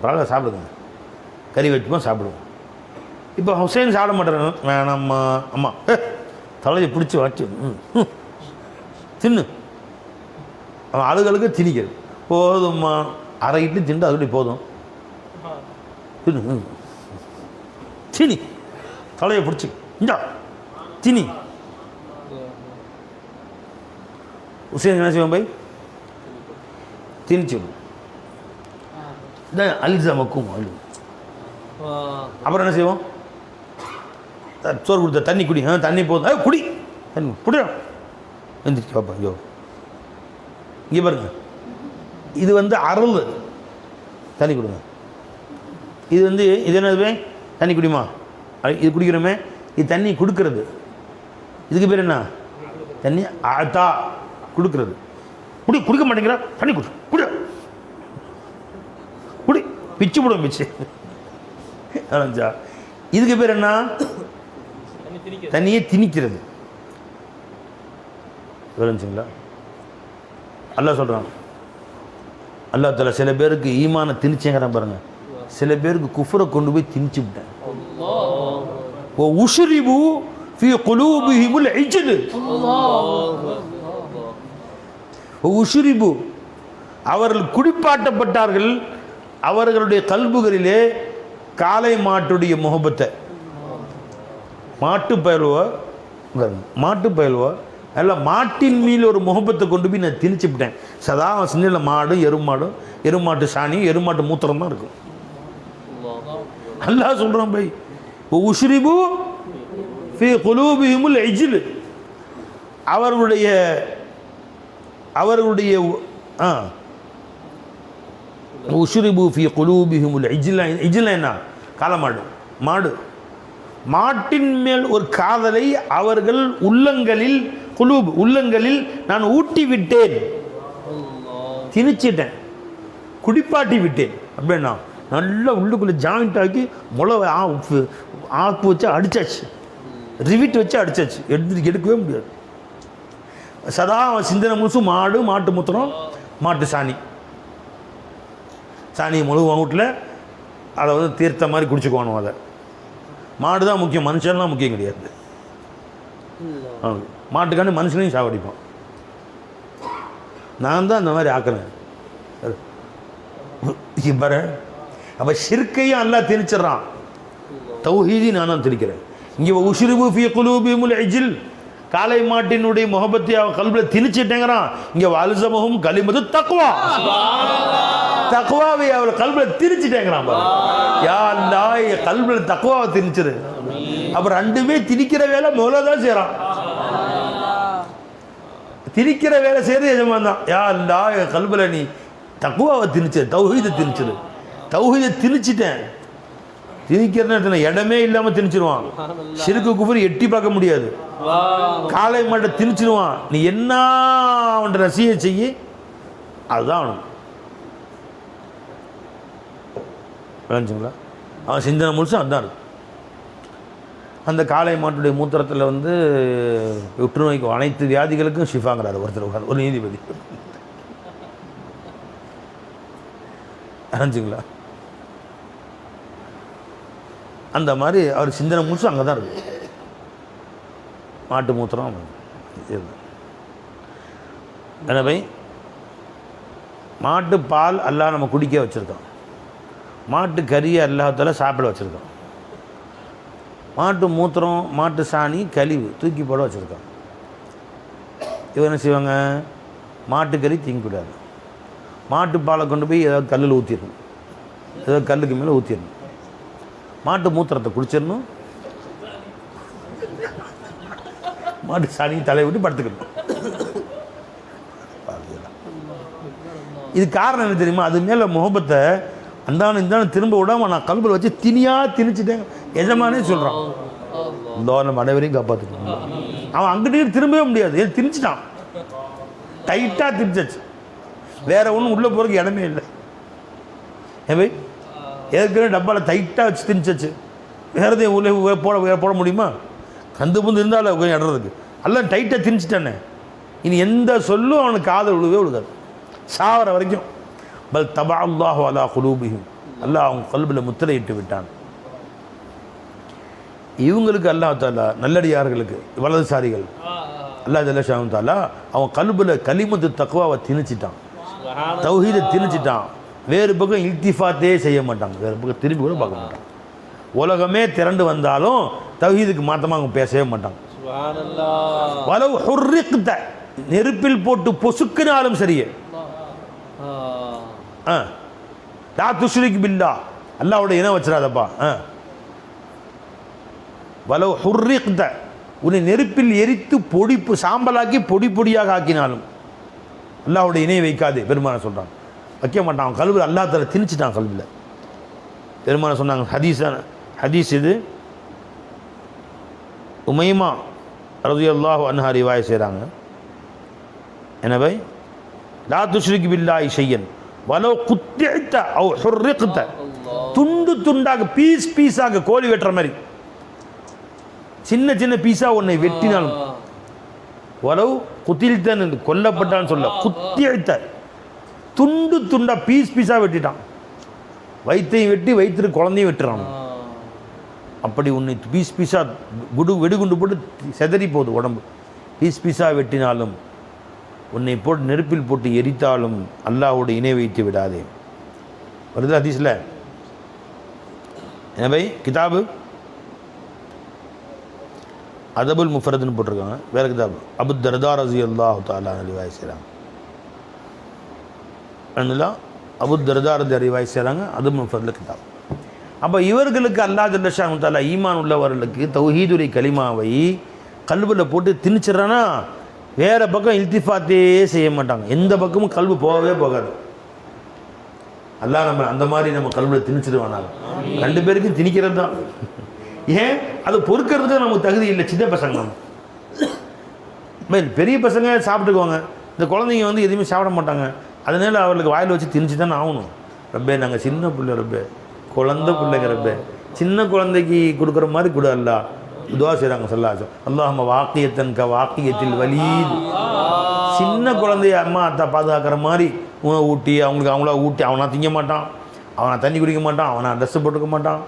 பரவாயில்ல சாப்பிடுங்க, கறி வச்சுப்போம் சாப்பிடுவோம். இப்போ ஹுசைன் சாப்பிட மாட்டேன், வேணாம்மா அம்மா தலையை பிடிச்சி வச்சு தின்னு, அவன் ஆளுகளுக்கு திணிக்கிறது. போதும்மா, அரை இட்லி திண்டு அது போதும், தின்னு தினி, தலையை பிடிச்சி இந்தா தினி. ஹுசைன் என்ன செய்வோம் பை? திணிச்சு அல்சமக்கும் அழு. அப்புறம் என்ன செய்வோம்? சோறு கொடுத்த தண்ணி குடி, தண்ணி போதும், குடி தண்ணி குடியா எந்திரிச்சு பாப்பா. ஐயோ இங்கே பாருங்க, இது வந்து அருள், தண்ணி கொடுங்க. இது வந்து இது என்னது? தண்ணி குடிமா, இது குடிக்கிறோமே, இது தண்ணி கொடுக்கறது. இதுக்கு பேர் என்ன? தண்ணி ஆத்தா கொடுக்கறது. குடி, குடிக்க மாட்டேங்கிறா, தண்ணி குடி குடி குடி, பிச்சு போடும் பிச்சு. இதுக்கு பேர் என்ன? தண்ணியை திணிக்கிறது. விளைஞ்சுங்களா? அல்லாஹ் சொல்கிறான், அல்லாஹ் தஆலா சில பேருக்கு ஈமான திணிச்சேங்கிறான் பாருங்க, சில பேருக்கு குஃப்ரை கொண்டு போய் திணிச்சு விட்டேன். ஓ உஷ்ரிபு ஃபீ குலூபிஹிமுல் இஜ்ல். உஷ்ரிபு, அவர்கள் குடிப்பாட்டப்பட்டார்கள், அவர்களுடைய கல்புகளிலே காளை மாட்டுடைய முகபத்தை. மாட்டு பயில்வோ எல்லாம் மாட்டின் மீது ஒரு முகப்பத்தை கொண்டு போய் நான் திணிச்சுவிட்டேன். சதா சின்ன மாடும் எருமாட்டு சாணியும் எருமாட்டு மூத்திரம் தான் இருக்கும். அல்லாஹ் சொல்கிறான் பை, உஷ்ரிபு ஃபீ குலூபிஹிமுல் இஜ்ல். அவர்களுடைய உஷ்ரிபு ஃபீ குலூபிஹிமுல் இஜ்ல். இஜ்ல் என்ன? காளமாடு, மாடு. மாட்டின் மேல் ஒரு காதலை அவர்கள் உள்ளங்களில், குலூப் உள்ளங்களில் நான் ஊட்டி விட்டேன், திணிச்சிட்டேன், குடிப்பாட்டி விட்டேன். அப்படின்னா நல்லா உள்ளுக்குள்ளே ஜாயிண்ட் ஆக்கி முளவை ஆப்பு வச்சு அடித்தாச்சு, ரிவிட் வச்சு அடித்தாச்சு, எடுக்கவே முடியாது. சதா சிந்தனை முழுசும் மாடு, மாட்டு மூத்திரம், மாட்டு சாணியை முழுவ வீட்டில் அதை வந்து தீர்த்த மாதிரி குடிச்சுக்குவானு. அதை மாடு தான் முக்கியம், மனுஷன்லாம் முக்கியம் கிடையாது. மாட்டுக்காண்டி மனுஷனையும் சாவடிப்பான். நான் தான் அந்த மாதிரி ஆக்குறேன் பாரு. அப்போ ஷிர்க்கையும் அல்லாஹ் திணிச்சிடறான், தௌஹீதி நான் தான் திணிக்கிறேன். இங்கே உஷ்ரிபு ஃபீ குலூபிஹிமுல் இஜ்ல், காளை மாட்டினுடைய முகபத்தை அவன் கல்பில் திணிச்சிட்டேங்கிறான். இங்கே வல்சமஹும் கலிமத்து தக்வா, தக்வாவை அவள் கல்பில் திணிச்சிட்டேங்கிறான். யா அல்லாஹ் என் கல்பில் தக்வாவை திணிச்சிரு. அப்புறம் ரெண்டுமே திணிக்கிற வேலை முதல்ல தான் செய்கிறான். திணிக்கிற வேலை செய்கிறது எஜமான் தான். யா அல்லாஹ் என் கல்பில் நீ தக்வாவை திணிச்சிரு, தௌஹீதை திணிச்சிரு. தௌஹீதை திணிச்சிட்டேன். திணிக்கிறதுன்னு இடமே இல்லாமல் திணிச்சிருவான். ஷிர்கு குஃப்ர் எட்டி பார்க்க முடியாது. காளை மாட்டை திணிச்சிருவான். நீ என்ன அவன் ரசிய செய்ய, அதுதான் அவனும் விளைஞ்சுங்களா. அவன் சிந்தனை முழுசும் அதுதான் இருக்கும். அந்த காளை மாட்டுடைய மூத்திரத்தில் வந்து புற்றுநோய்க்கு அனைத்து வியாதிகளுக்கும் ஷிஃபாங்கிறார் ஒருத்தர், ஒரு நீதிபதி. அறிஞ்சுங்களா? அந்த மாதிரி அவர் சிந்தனை முழுசும் அங்கே தான் இருக்குது. மாட்டு மூத்திரம் எனவே மாட்டு பால் அல்லாஹ் நம்ம குடிக்க வச்சுருக்கோம், மாட்டு கறியை அல்லாஹ்தால சாப்பிட வச்சுருக்கோம், மாட்டு மூத்திரம், மாட்டு சாணி, கழிவு தூக்கி போட வச்சுருக்கோம். இவங்க என்ன செய்வாங்க? மாட்டுக்கறி திங்கக்கூடாது, மாட்டு பாலை கொண்டு போய் ஏதாவது கல்லில் ஊற்றிடணும், ஏதாவது கல்லுக்கு மேலே ஊற்றிடணும், மாட்டு மூத்திரத்தை குடிச்சிடணும், மாட்டு சாணியை தலையை விட்டு படுத்துக்கணும். இது காரணம் என்ன தெரியுமா? அது மேலே முகபத்தை அந்தாலும் இந்தாலும் திரும்ப விடாமல் நான் கல்பில் வச்சு திணிச்சிட்டேன் எஜமானே சொல்கிறான். இந்த நம்ம அனைவரையும் காப்பாற்றிக்கணும். அவன் அங்கிட்டே திரும்பவே முடியாது, ஏன் திணிச்சிட்டான், டைட்டாக திணிச்சாச்சு, வேற ஒன்றும் உள்ளே போகிறதுக்கு இடமே இல்லை. ஏன் ஏற்கனவே டப்பாவில் டைட்டாக வச்சு திணிச்சாச்சு, வேறதே ஊரில் போட முடியுமா? கந்து புந்து இருந்தாலும் கொஞ்சம் இடறதுக்கு எல்லாம் டைட்டாக திணிச்சிட்டானே. இனி எந்த சொல்லும் அவனுக்கு காதல் விழுவே விழுகாது சாவர வரைக்கும். பல் தபா அல்லாஹு அலா குலூபிஹிம், அல்லாஹ் அவங்க கல்பில் முத்திரையிட்டு விட்டான். இவங்களுக்கு அல்லாஹ் தாலா நல்லடியார்களுக்கு வலதுசாரிகள் அல்லாஹ் ஜல்லஷாஹு தாலா அவன் கல்பில் கலிமத்து தக்வாவை திணிச்சிட்டான், தௌஹீதை திணிச்சிட்டான். வேறு பக்கம் இல்திஃபாத்தே செய்ய மாட்டாங்க, வேறு பக்கம் திரும்பி கூட பார்க்க மாட்டாங்க. உலகமே திரண்டு வந்தாலும் தௌஹீதுக்கு மாற்றமாக அவங்க பேசவே மாட்டாங்க. வலவ் ஹுர்ரிக்த, நெருப்பில் போட்டு பொசுக்கினாலும் சரியே. லா துஷ்ரிக் பில்லாஹ், அல்லாஹ்வோட இனம் வச்சிடாதப்பா. வலவ் ஹுர்ரிக்த, உன்னை நெருப்பில் எரித்து சாம்பலாக்கி பொடி பொடியாக ஆக்கினாலும் அல்லாஹ்வோட இணை வைக்காது பெருமான சொல்கிறான். வைக்க மாட்டான். அவன் கல்வியில் அல்லாஹ் தஆலா திணிச்சிட்டான் கல்வியில். பெருமான சொன்னாங்க, ஹதீஸ் இது உமைமா ரலியல்லாஹு அன்ஹா ரிவாயத் செய்கிறாங்க. எனவே லா துஷ்ரிக் பில்லாஹி ஷையன் வலவ் குத்திஅத அவ் ஹுர்ரிக்த, துண்டு துண்டாக பீஸாக கோழி வெட்டுற மாதிரி சின்ன சின்ன பீஸா உன்னை வெட்டினாலும், வலவ் குத்தில்தன் கொல்லப்பட்டான்னு சொல்ல, குத்திஅத துண்டு துண்டா பீஸா வெட்டிட்டான். வயிற்றையும் வெட்டி வயிற்று குழந்தையும் வெட்டுறான். அப்படி உன்னை பீஸா வெடிகுண்டு போட்டு செதறி போகுது உடம்பு. பீஸா வெட்டினாலும் உன்னை போட்டு நெருப்பில் போட்டு எரித்தாலும் அல்லாஹ்வோட இணை வைத்து விடாதே. வருது ஹதீஸில். எனவே கிதாபு அதபுல் முஃபரதுன்னு போட்டிருக்காங்க. வேறு கிதாபு அபு தர்தா ரலியல்லாஹு தஆலா ரிவாயத் செய்கிறாங்க. அபு தர்தா ரிவாயத் செய்கிறாங்க. அதபுல் முஃபரதுல கிதாப். அப்போ இவர்களுக்கு அல்லாஹ் ஜல்லஷாஹு தஆலா ஈமான் உள்ளவர்களுக்கு தௌஹீதுடைய கலிமாவை கல்வியில் போட்டு திணிச்சிடறான்னா வேறு பக்கம் இல்திஃபாத்தே செய்ய மாட்டாங்க. எந்த பக்கமும் கல்வி போகவே போகாது. அல்லாஹ் நம்ம அந்த மாதிரி நம்ம கல்வியில் திணிச்சிடுவானாங்க. ரெண்டு பேருக்கும் திணிக்கிறது தான். ஏன் அது பொறுக்கிறதுக்கு நமக்கு தகுதி இல்லை. சின்ன பசங்க நம்ம பெரிய பசங்க சாப்பிட்டுக்குவாங்க, இந்த குழந்தைங்க வந்து எதுவுமே சாப்பிட மாட்டாங்க. அதனால அவர்களுக்கு வாயில் வச்சு திணிச்சு தானே ஆகணும். ரப்பே நாங்கள் சின்ன பிள்ளை, ரப்பே குழந்தை பிள்ளைங்க, ரப்பே சின்ன குழந்தைக்கு கொடுக்குற மாதிரி கொடு அல்லாஹ். துவா செய்கிறாங்க சல்லல்லாஹு. அல்லாஹும்ம வாக்கியத்தன் க வாக்கியத்தில் வலீத், சின்ன குழந்தைய அம்மா அத்தா பாதுகாக்கிற மாதிரி உணவு ஊட்டி அவங்களா ஊட்டி, அவனா திங்க மாட்டான், அவனா தண்ணி குடிக்க மாட்டான், அவனா ட்ரெஸ்ஸு போட்டுக்க மாட்டான்.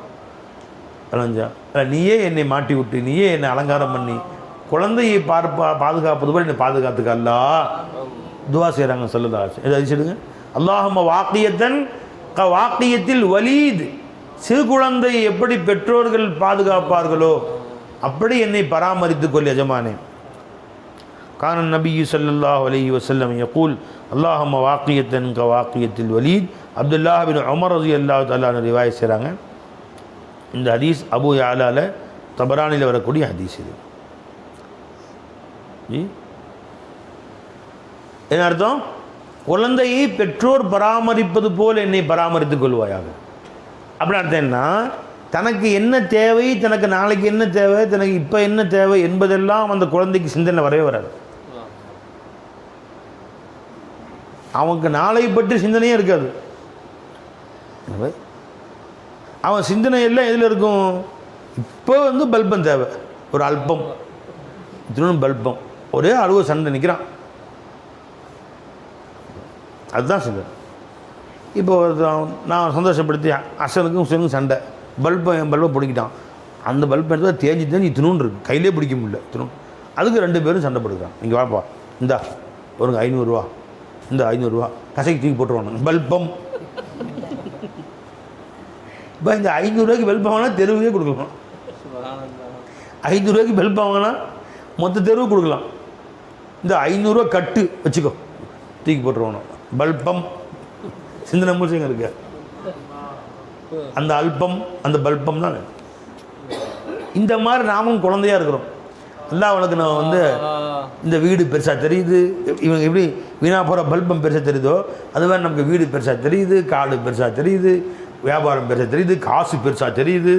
விளைஞ்சா நீயே என்னை மாட்டி விட்டு, நீயே என்னை அலங்காரம் பண்ணி குழந்தையை பாதுகாப்பது போல் என்னை பாதுகாத்துக்க அல்லாஹ். துவா செய்கிறாங்க சல்லல்லாஹு. எது சொல்லுங்க, அல்லாஹும்ம வாக்கியத்தன் க வாக்கியத்தில் வலீத், சிறு குழந்தை எப்படி பெற்றோர்கள் பாதுகாப்பார்களோ அப்படி என்னை பராமரித்துக் கொள் எஜமானே. கான நபி ஸல்லல்லாஹு அலைஹி வஸல்லம் யகூல் அல்லாஹும்ம வாக்கியத்தன் க வாக்கியத்தில் வலீத். அப்துல்லாஹ் பின் உமர் ரலியல்லாஹு தஆலா ரிவாயத் செய்கிறாங்க. இந்த ஹதீஸ் அபு யாலால தபரானியில் வரக்கூடிய ஹதீஸ். இது என்ன அர்த்தம்? குழந்தையை பெற்றோர் பராமரிப்பது போல் என்னை பராமரித்துக் கொள்வாயாக. அப்படி அர்த்தம் என்ன? தனக்கு என்ன தேவை, தனக்கு நாளைக்கு என்ன தேவை, தனக்கு இப்போ என்ன தேவை என்பதெல்லாம் அந்த குழந்தைக்கு சிந்தனை வரவே வராது. அவனுக்கு நாளை பற்றி சிந்தனையே இருக்காது. அவன் சிந்தனை எல்லாம் எதில் இருக்கும்? இப்போ வந்து பல்பம் தேவை, ஒரு அல்பம் திரும்ப பல்பம், ஒரே அளவு சண்டை நிற்கிறான், அதுதான் சிந்தனை. இப்போ நான் சந்தோஷப்படுத்தி அசனுக்கும் உசனுக்கும் சண்டை, என் பல்பை பிடிக்கிட்டான். அந்த பல்பை எடுத்தால் தேஞ்சி திணுன்னு இருக்கு, கையிலே பிடிக்க முடியல திணும். அதுக்கு ரெண்டு பேரும் சண்டை போட்டுக்கிறான். இங்கே வாப்பா, இந்தா ஒருங்க 500 ரூபா, இந்த 500 ரூபா கசைக்கு தூக்கி போட்டுருவாங்க பல்பம். இப்போ இந்த 500 ரூபாய்க்கு பல்பம் வாங்கினா தெருவுக்கே கொடுக்கலாம். 500 ரூபாய்க்கு பல்பம் வாங்கினா மொத்த தெருவு கொடுக்கலாம். இந்த 500 ரூபா கட்டு வச்சுக்கோ, தூக்கி போட்டுருவானோ பல்பம். சிந்தனை மூச்சங்க இருக்கு. அந்த அல்பம் அந்த பல்பம் தான். இந்த மாதிரி நாமும் குழந்தையாக இருக்கிறோம். எல்லாம் அவனுக்கு நான் வந்து இந்த வீடு பெருசாக தெரியுது, இவங்க எப்படி வீணாக போகிற பல்பம் பெருசாக தெரியுதோ அது மாதிரி நமக்கு வீடு பெருசாக தெரியுது, காடு பெருசாக தெரியுது, வியாபாரம் பெருசாக தெரியுது, காசு பெருசாக தெரியுது.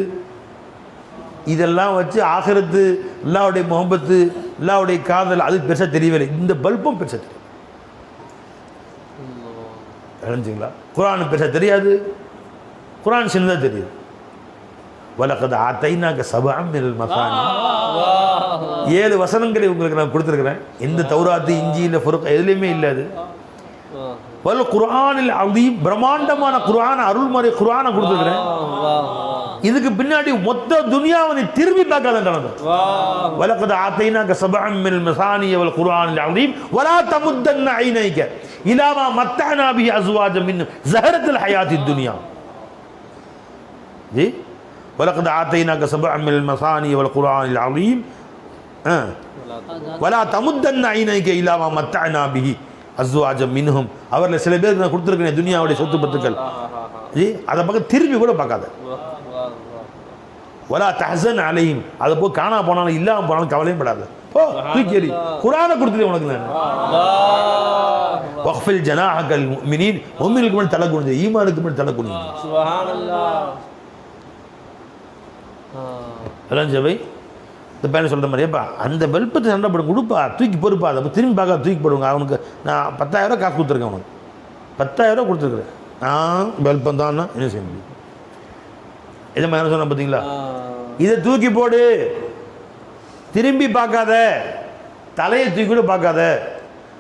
இதெல்லாம் வச்சு ஆகிரத்து அல்லாஹ்வுடைய முஹப்பத்து அல்லாஹ்வுடைய காதல் அது பெருசாக தெரியவில்லை. இந்த பல்பம் பெருசாக தெரியும். தெரிஞ்சுங்களா? குர்ஆன் பெருசாக தெரியாது, குர்ஆன் சின்னதாக தெரியுது. வலகத் ஆத்தைனாக சபஅம் மினல் மசானி, 7 வசனங்களை உங்களுக்கு நான் கொடுத்துருக்கிறேன். எந்த தௌராத்து இஞ்சியில் ஃபுர்க் எதுலேயுமே இல்லை. அது வல் குர்ஆனில் அதீம், பிரம்மாண்டமான குர்ஆன், அருள்மறை குர்ஆனை கொடுத்துருக்கிறேன். இதுக்கு பின்னாடி மொத்த துனியாவை திரும்பி பார்க்காத. வலகத் ஆத்தைனாக சபஅம் மினல் மசானி வல் குர்ஆனில் அதீம் வலா தமுத்தன்ன ஐனைக இலா மா மத்தஅனா பிஹி அஸ்வாஜம் மின் ஸஹரத்தில் ஹயாத்தித் துனியா. ஜி வலகத் ஆத்தைனாக சபஅம் மினல் மசானி வல் குர்ஆனில் அதீம் வலா தமுத்தன்ன ஐனைக இலா மா மத்தஅனா பிஹி அஸ்வாஜம் மின்ஹும். அவரில் சில பேருக்கு நான் கொடுத்துருக்கேன் துனியாவுடைய சொத்து பத்துக்கள். ஜி அதை பக்கம் திரும்பி கூட பார்க்காத. வலா தஹ்சன் அலைஹிம், அதை போய் காணா போனாலும் இல்லாமல் போனாலும் கவலையும் படாத. போ தூக்கி எறி. குர்ஆனை கொடுத்துட்டு உனக்கு நான் வக்ஃபில் ஜனாஹகல் முஃமினீன், முஃமினுக்கு மேல் தலை குனிஞ்சு, ஈமானுக்கு மேல் தலை குனிஞ்சு. சுப்ஹானல்லாஹ். அதான் ஜவை இந்த பையனை சொல்கிற மாதிரியப்பா அந்த வெல்பத்தை சண்டை போட கொடுப்பா, தூக்கி பொறுப்பா, அதை திரும்பி பார்க்க தூக்கி போடுவாங்க. அவனுக்கு நான் 10,000 காசு கொடுத்துருக்கேன், அவனுக்கு 10,000 கொடுத்துருக்குறேன். நான் வெல்பம் தான் என்ன செய்ய முடியும்? இதை மாதிரி சொன்ன பார்த்தீங்களா? இதை தூக்கி போடு, திரும்பி பார்க்காத, தலையை தூக்கி கூட பார்க்காத,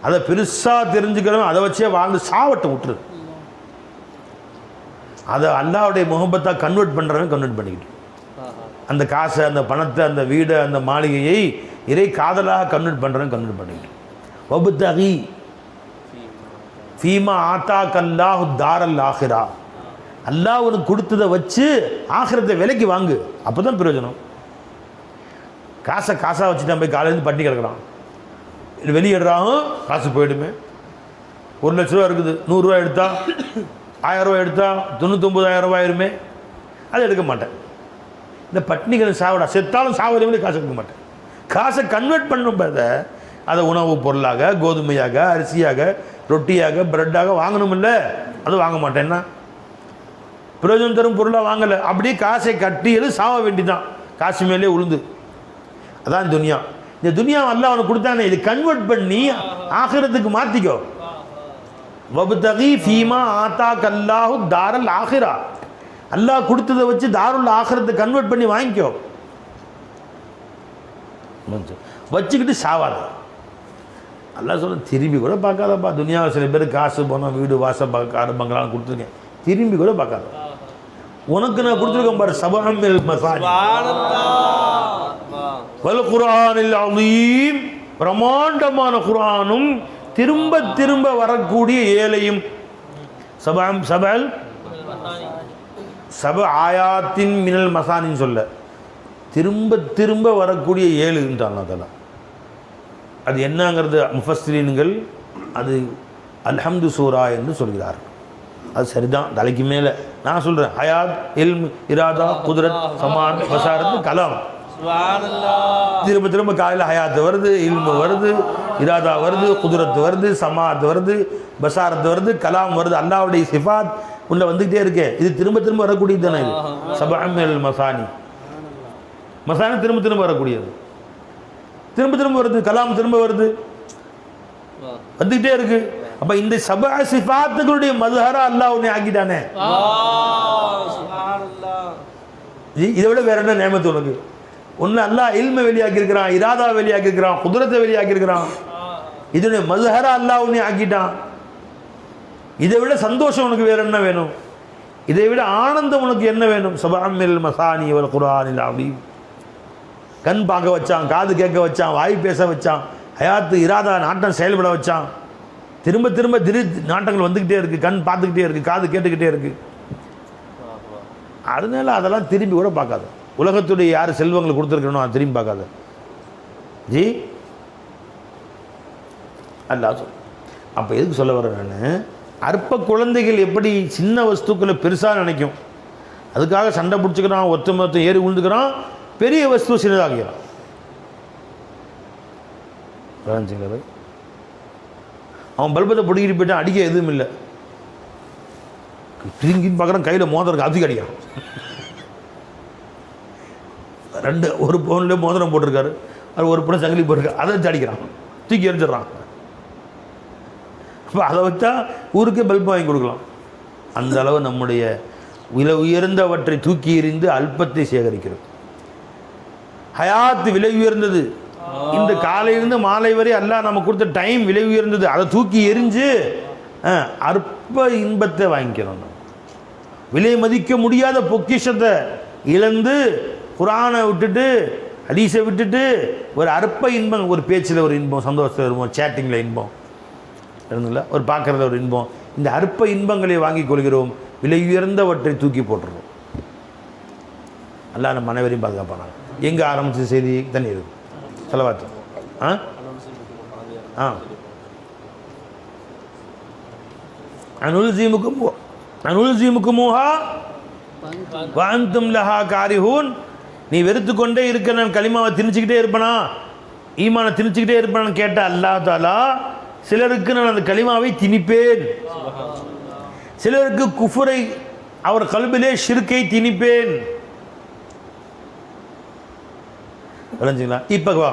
அதை பெருசாக தெரிஞ்சுக்கிறவன் அதை வச்சே வாழ்ந்து சாவட்டை விட்டுரு. அதை அல்லாஹ்வுடைய முகப்பத்தாக கன்வெர்ட் பண்ணுறவன் கன்வெர்ட் பண்ணிக்கிட்டு அந்த காசை, அந்த பணத்தை, அந்த வீடை, அந்த மாளிகையை இறை காதலாக கன்வெர்ட் பண்ணுறவன் கன்வெர்ட் பண்ணிக்கிட்டு வபுத்தகி ஃபீமா ஆத்தா கல்லாஹு தாரல் ஆஹிரா, அல்லாஹ் உனக்கு கொடுத்ததை வச்சு ஆகிரத்தை விலைக்கு வாங்கு, அப்போ தான் பிரயோஜனம். காசாக வச்சுட்டான் போய் காலையிலேருந்து பட்டி கிடக்கிறான், வெளியிடுறான், காசு போயிடுமே. 1 லட்ச ரூபா இருக்குது, 100 ரூபா எடுத்தா, 1000 ரூபா எடுத்தா 99,000 ரூபாய் ஆயிருமே, அதை எடுக்க மாட்டேன். இந்த பட்னிகளை சாவிடா, செத்தாலும் சாவதே காசு எடுக்க மாட்டேன். காசை கன்வெர்ட் பண்ணும் அதை உணவுப் பொருளாக, கோதுமையாக, அரிசியாக, ரொட்டியாக, பிரெட்டாக வாங்கணும் இல்லை, அது வாங்க மாட்டேன்னா பிரயோஜனம் தரும் பொருளாக வாங்கலை. அப்படியே காசை கட்டியது சாவ வேண்டிதான், காசு மேலே உளுந்து. அதான் துனியா. இந்த துனியா அல்லாஹ் அவனுக்கு கொடுத்தானே, இது கன்வெர்ட் பண்ணி ஆகிரத்துக்கு மாற்றிக்கோ. வபுதகி ஃபீமா ஆத்தா கல்லாஹு தாரல் ஆஹிரா, அல்லாஹ் கொடுத்ததை வச்சு தாருல் ஆகிரத்தை கன்வெர்ட் பண்ணி வாங்கிக்கோ. வச்சுக்கிட்டு சாவாத. அல்லாஹ் சொல்ல திரும்பி கூட பார்க்காதப்பா. துனியாவில் சில பேர் காசு போனோம், வீடு வாசல் காடு பங்களான்னு கொடுத்துருக்கேன், திரும்பி கூட பார்க்காத. உனக்கு நான் கொடுத்துருக்கேன் பாரு, சபஅம் மினல் மசானி வல் குர்ஆனில் அதீம், பிரமாண்டமான குர்ஆனும் திரும்ப திரும்ப வரக்கூடிய ஏழையும். சப ஆயாத்தின் மினல் மசானின்னு சொல்ல, திரும்ப திரும்ப வரக்கூடிய 7ன்றாங்க. அதெல்லாம் அது என்னங்கிறது முஃபஸ்ஸிரீன்கள் அது அல்ஹம்து சூரா என்று சொல்கிறார்கள். அது சரிதான், தலைக்கு மேலே. நான் சொல்கிறேன், ஹயாத், இல்ம், இராதா, குதிரத், சமான், பசாரத்து, கலாம். திரும்ப திரும்ப காலையில் ஹயாத்து வருது, இல்மு வருது, இராதா வருது, குதிரத்து வருது, சமாத் வருது, பசாரத்து வருது, கலாம் வருது. அல்லாஹ்வுடைய சிஃபாத் உள்ள வந்துக்கிட்டே இருக்கே, இது திரும்ப திரும்ப வரக்கூடியது தானே. இது சபஅம் மினல் மசானி, மசானி திரும்ப திரும்ப வரக்கூடியது, திரும்ப திரும்ப வருது. கலாம் திரும்ப வருது, வந்துக்கிட்டே இருக்கு. அப்போ இந்த சபஅ சிஃபாத்துகளுடைய மதுஹரா அல்லாஹ் உன்னை ஆக்கிட்டானே. இதை விட வேற என்ன நியமத்து உனக்கு? ஒன்று அல்லாஹ் இல்மை வெளியாக்கியிருக்கிறான், இராதா வெளியாக்கியிருக்கிறான், குதிரத்தை வெளியாக்கியிருக்கிறான். இதனுடைய மதுஹரா அல்லாஹ் உன்னை ஆக்கிட்டான். இதை விட சந்தோஷம் உனக்கு வேற என்ன வேணும்? இதை விட ஆனந்தம் உனக்கு என்ன வேணும்? சபஅம் மினல் மசானி வல் குர்ஆனில் அதீம். கண் பார்க்க வச்சான், காது கேட்க வச்சான், வாய் பேச வச்சான், ஹயாத்து இராதா நாட்டம் செயல்பட வச்சான். திரும்ப திரும்ப நாட்டங்கள் வந்துக்கிட்டே இருக்குது, கண் பார்த்துக்கிட்டே இருக்குது, காது கேட்டுக்கிட்டே இருக்குது. அதனால அதெல்லாம் திரும்பி கூட பார்க்காத. உலகத்துடைய யார் செல்வங்கள் கொடுத்துருக்கணும் அதை திரும்பி பார்க்காத. ஜி அல்லாஹ் சொல். அப்போ எதுக்கு சொல்ல வரேன் நான், அற்ப குழந்தைகள் எப்படி சின்ன வஸ்துக்களை பெருசாக நினைக்கும், அதுக்காக சண்டை பிடிச்சிக்கிறான், ஒருத்த ஏறி விழுந்துக்கிறான், பெரிய வஸ்து சின்னதாகிறான். அவன் பல்பத்தை பிடிக்கிட்டு போயிட்டான், அடிக்க எதுவும் இல்லை, திருங்கின்னு பார்க்குறான், கையில் மோதிரம் இருக்கு, அதுக்கு அடிக்கிறான். ஒரு பவுனில் மோதிரம் போட்டிருக்காரு, அது ஒரு பணம் சங்கிலி போட்டிருக்காரு, அதை வச்சு அடிக்கிறான், தூக்கி எரிஞ்சிடறான். அப்போ அதை வச்சா ஊருக்கே பல்ப் வாங்கி கொடுக்கலாம். அந்த அளவு நம்முடைய விலை உயர்ந்தவற்றை தூக்கி எறிந்து அல்பத்தை சேகரிக்கிறோம். ஹயாத் விலை உயர்ந்தது. இந்த காலையிலிருந்து மாலை வரை அல்லாஹ் நம்ம கொடுத்த டைம் விலை உயர்ந்தது. அதை தூக்கி எரிஞ்சு அற்ப இன்பத்தை வாங்கிக்கிறோம். விலை மதிக்க முடியாத பொக்கிஷத்தை இழந்து குர்ஆனை விட்டுட்டு ஹதீஸை விட்டுட்டு ஒரு அற்ப இன்பம், ஒரு பேச்சில் ஒரு இன்பம், சந்தோஷத்தில் இன்பம், சேட்டிங்கில் இன்பம் இருந்துங்களா, ஒரு பார்க்குறத ஒரு இன்பம், இந்த அற்ப இன்பங்களை வாங்கி கொள்கிறோம். விலை உயர்ந்தவற்றை தூக்கி போட்டுருவோம். அல்லாஹ் நம்ம அனைவரையும் பாதுகாப்பானாங்க. எங்கே ஆரம்பித்த செய்தி தண்ணி இருக்கு செலவாத்து அனுல்ஜிமுக்குமுஹா வஅன்தும் லஹா காரிஹூன். நீ வெறுத்து கொண்டே இருக்க, நான் கலிமாவை திணிச்சுக்கிட்டே இருப்பேனா, ஈமானை திணிச்சுக்கிட்டே இருப்பேன்னு கேட்ட அல்லாஹ் தஆலா சிலருக்கு நான் அந்த கலிமாவை திணிப்பேன், சிலருக்கு குஃபரை, அவர் கல்பிலே ஷிர்கை திணிப்பேன். விளங்குங்களா? இப்போ வா,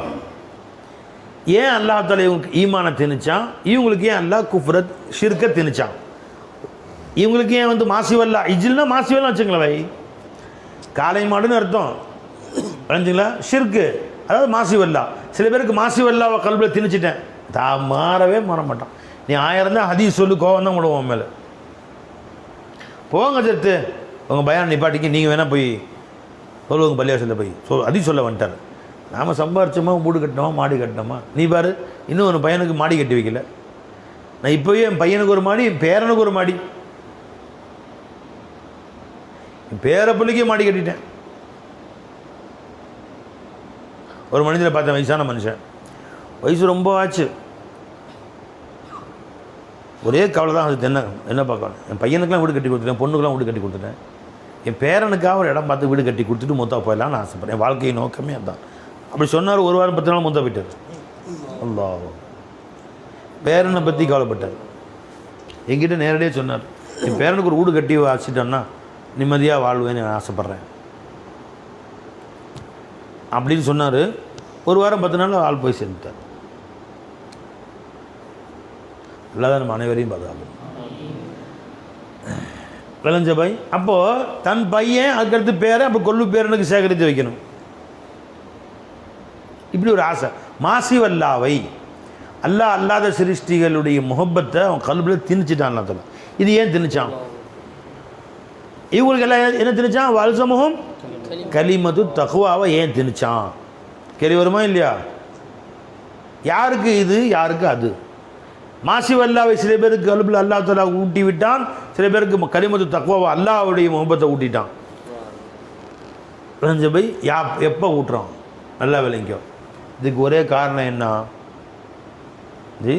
ஏன் அல்லாஹ் தஆலா இவங்களுக்கு ஈமானை திணிச்சான், இவங்களுக்கு ஏன் அல்லாஹ் குஃப்ரத் ஷிர்கை திணிச்சான், இவங்களுக்கு ஏன் வந்து மாசிவல்லா, இஜில்னா மாசிவல்லா வச்சுங்களா வை, காளை மாடுன்னு அர்த்தம். விளங்குங்களா? ஷிர்கு அதாவது மாசிவல்லா. சில பேருக்கு மாசிவல்லாவை கல்பில் திணிச்சிட்டேன், மாறவே மாற மாட்டான். நீ 1000 தான் ஹதீஸ் சொல்லு, கோவம் தான் விடுவோம் மேலே. போங்க சேர்த்து உங்கள் பயான் நிப்பாட்டிக்கு, நீங்கள் வேணால் போய் சொல்லுவாங்க பள்ளியாசலில் போய் ஹதீஸ் சொல்ல வந்துட்டார். நாம் சம்பாரிச்சோமா, வீடு கட்டினோமா, மாடி கட்டினோமா. நீ பாரு, இன்னும் ஒரு பையனுக்கு மாடி கட்டி வைக்கல. நான் இப்போவே என் பையனுக்கு ஒரு மாடி, என் பேரனுக்கு ஒரு மாடி, என் பேர பிள்ளைக்கே மாடி கட்டிட்டேன். ஒரு மனிதரை பார்த்தேன், வயசான மனுஷன், வயசு ரொம்ப ஆச்சு, ஒரே கவலை தான். அது என்ன பார்க்கணும், என் பையனுக்கெலாம் வீடு கட்டி கொடுத்துட்டேன், பொண்ணுக்கெலாம் வீடு கட்டி கொடுத்துட்டேன், என் பேரனுக்காக ஒரு இடம் பார்த்து வீடு கட்டி கொடுத்துட்டு மொத்தா போயிடலான்னு ஆசைப்பட்றேன். என் வாழ்க்கை நோக்கமே அதுதான். அப்படி சொன்னார். 1 வாரம் 10 நாள் மொத்தம் போயிட்டார். அல்லாஹ் பேரனை பற்றி கவலைப்பட்டார். என்கிட்ட நேரடியாக சொன்னார், என் பேரனுக்கு ஒரு வீடு கட்டி வச்சுட்டோன்னா நிம்மதியாக வாழ்வேன்னு நான் ஆசைப்பட்றேன் அப்படின்னு சொன்னார். 1 வாரம் 10 நாள் ஆள் போய் சேர்ந்துட்டார். அல்லாஹ் நம்ம அனைவரையும் பாதுகாக்கணும். விளைஞ்ச பாய் அப்போது தன் பையன் அதுக்கடுத்து பேரை அப்போ கொல்லு பேரனுக்கு சேகரித்து வைக்கணும். இப்படி ஒரு ஆசை. மாசிவல்லாவை அல்லாஹ் அல்லாத சிருஷ்டிகளுடைய முகப்பத்தை அவன் கல்பில் திணிச்சிட்டான். அல்லாஹ் இது ஏன் திணிச்சான்? இவங்களுக்கு எல்லாம் என்ன திணிச்சான்? வல்சமுகம் கலிமத்து தக்வாவை ஏன் திணிச்சான்? கேள்வி வருமா இல்லையா? யாருக்கு இது, யாருக்கு அது? மாசிவல்லாவை சில பேருக்கு கல்பில் அல்லாஹ் தஆலா ஊட்டி விட்டான், சில பேருக்கு கலிமத்து தக்வாவை அல்லாஹ்வுடைய முகப்பத்தை ஊட்டிட்டான். பை எப்போ ஊட்டுறோம் நல்லா விளங்கும். இதுக்கு ஒரே காரணம் என்ன? ஜி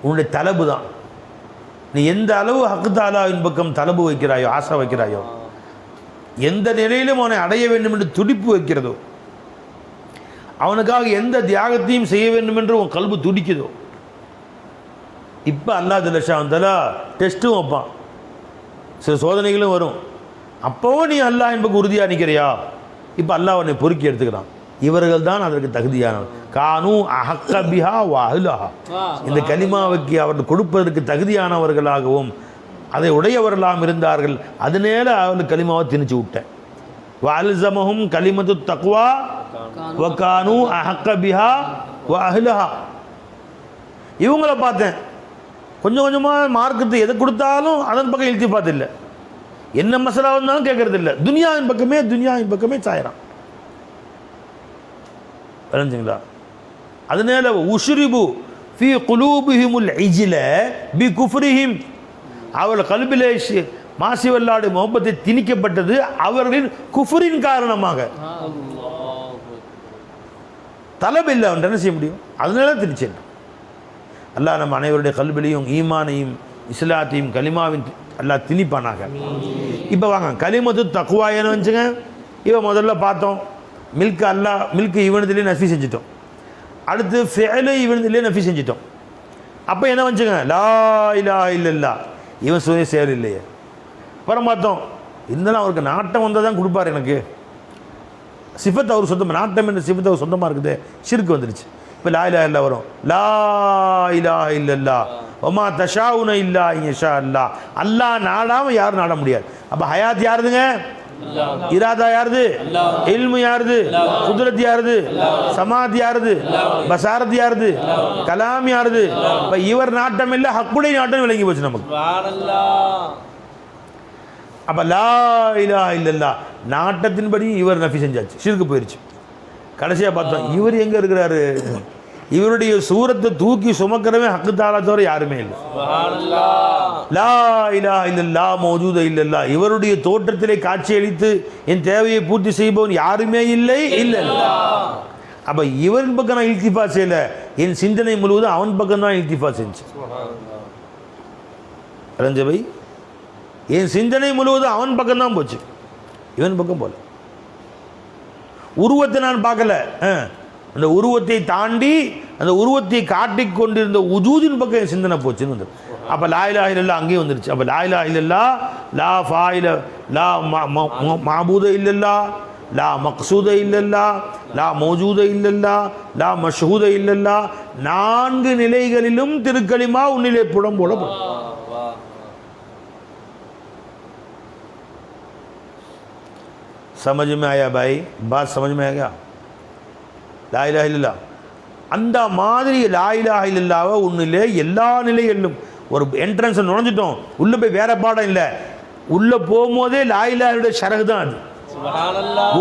உன்னுடைய தலபு தான். நீ எந்த அளவு ஹக்கு தாலாவின் பக்கம் தலபு வைக்கிறாயோ, ஆசை வைக்கிறாயோ, எந்த நிலையிலும் அவனை அடைய வேண்டும் என்று துடிப்பு வைக்கிறதோ, அவனுக்காக எந்த தியாகத்தையும் செய்ய வேண்டும் என்று உன் கல்பு துடிக்குதோ, இப்போ அல்லாஹ் ஜல்லஷா வந்தாலா டெஸ்ட்டும் வைப்பான், சில சோதனைகளும் வரும். அப்போவும் நீ அல்லாஹ் என்பது உறுதியாக நிற்கிறியா? இப்போ அல்லாஹ் அவனை பொறுக்கி எடுத்துக்கிறான். இவர்கள் தான் அதற்கு தகுதியானவர். கானு அஹக்க பிஹா வ அஹ்லஹா. இந்த கலிமாவுக்கு அவர்கள் கொடுப்பதற்கு தகுதியானவர்களாகவும் அதை உடையவர்களாகவும் இருந்தார்கள். அதனால அவர்கள் கலிமாவை திணிச்சு விட்டேன். வல்சமஹும் கலிமத்து தக்வா வ கானு அஹக்க பிஹா வ அஹ்லஹா. இவங்களை பார்த்தேன் கொஞ்சம் கொஞ்சமாக மார்க்கத்தை எதை கொடுத்தாலும் அதன் பக்கம் இழுத்தி பார்த்தில்லை, என்ன மசாலா இருந்தாலும் கேட்கறது இல்லை, துனியாவின் பக்கமே சாயிறான். தெரிஞ்சுங்களா? அதனால உஷ்ரிபு ஃபி குலூபிஹிமுல் இஜ்ல பி குஃப்ரிஹிம். அவர்கள் கல்பிலே மாசிவல்லாடு முகப்பத்தை திணிக்கப்பட்டது அவர்களின் குஃப்ரின் காரணமாக. தலபில்லை அவன் என்ன செய்ய முடியும்? அதனால திணிச்சேன். அல்லாஹ் நம்ம அனைவருடைய கல்பிலையும் ஈமானையும் இஸ்லாத்தையும் கலிமாவின் அல்லாஹ் திணிப்பானாக. இப்போ வாங்க கலிமத்து தக்வா என்ன வந்துச்சுங்க. இப்போ முதல்ல பார்த்தோம் மில்க்கு இவனதுலேயே நஃபி செஞ்சிட்டோம். அடுத்து ஃபெயலை இவனதுலேயே நஃபி செஞ்சிட்டோம். அப்போ என்ன வந்துச்சுங்க? லா இலாஹ இல்லல்லாஹ். இவன் சுய செயல் இல்லையே. அப்புறம் பார்த்தோம் இருந்தாலும் அவருக்கு நாட்டம் வந்தால் தான் கொடுப்பார். எனக்கு சிஃபத் அவர் சொந்தமாக, நாட்டம் என்ற சிஃபத் அவர் சொந்தமாக இருக்குது. ஷிர்க் வந்துடுச்சு. இப்போ லா இலாஹ இல்லல்லாஹ் வரும். லா இலாஹ இல்லல்லாஹ் வமா தஷாஉன இல்லா இன்ஷா அல்லாஹ். அல்லாஹ் நாடாமல் யாரும் நாட முடியாது. அப்போ ஹயாத் யாருதுங்க? இராதா யாருது? இல்மு யாருது? குத்ரத் யாருது? சமாத் யாருது? பசாரத் யாருது? கலாம் யாருது? இப்போ இவர் நாட்டம் இல்லை, ஹக்குடைய நாட்டம் விளங்கி போச்சு நமக்கு. அப்போ லா இலாஹ இல்லல்லாஹ் நாட்டத்தின்படி இவர் நஃபி செஞ்சாச்சு, ஷிர்க்கு போயிடுச்சு. கடைசியாக பார்த்தோம் இவர் எங்கே இருக்கிறாரு? இவருடைய சூரத்தை தூக்கி சுமக்கிறவன் ஹக்கு தாலா தவிர யாருமே இல்லை. லா இலாஹ இல்லல்லாஹ் மௌஜூத இல்லல்லாஹ் இவருடைய தோற்றத்திலே காட்சியளித்து என் தேவையை பூர்த்தி செய்பவன் யாருமே இல்லை இல்லை. அப்போ இவரின் பக்கம் நான் இல்திஃபா செய்யலை, என் சிந்தனை முழுவதும் அவன் பக்கம் தான் இல்திஃபா செஞ்சு. ரஞ்சபை என் சிந்தனை முழுவதும் அவன் பக்கம் தான் போச்சு, இவன் பக்கம் போல. உருவத்தை நான் பார்க்கல, அந்த உருவத்தை தாண்டி அந்த உருவத்தை காட்டிக் கொண்டிருந்த உஜூதின் பக்கம் என் சிந்தனை போச்சுன்னு வந்து. அப்போ லா இலாஹ இல்லல்லாஹ் அங்கேயும் வந்துருச்சு. அப்போ லா இலாஹ இல்லல்லாஹ் லா ஃபாயில லா மாபூத இல்லல்லாஹ் லா மக்சூத இல்லல்லாஹ் லா மௌஜூத இல்லல்லாஹ் லா மஷ்ஹூத இல்லல்லாஹ் 4 நிலைகளிலும் திருக்கலிமா உன்னிலே புடம் போடப்படும். समझ में आया भाई? बात समझ में आ गया? லா இலாஹ இல்லல்லாஹ் அந்த மாதிரி லா இலாஹ இல்லல்லாஹ்வை உன்னிலே எல்லா நிலைகளிலும் ஒரு என்ட்ரன்ஸ் நுழைஞ்சிட்டோம், உள்ளே போய் வேற பாடம் இல்லை, உள்ளே போகும்போதே லா இலாஹுடைய ஷரஹ் தான் அது.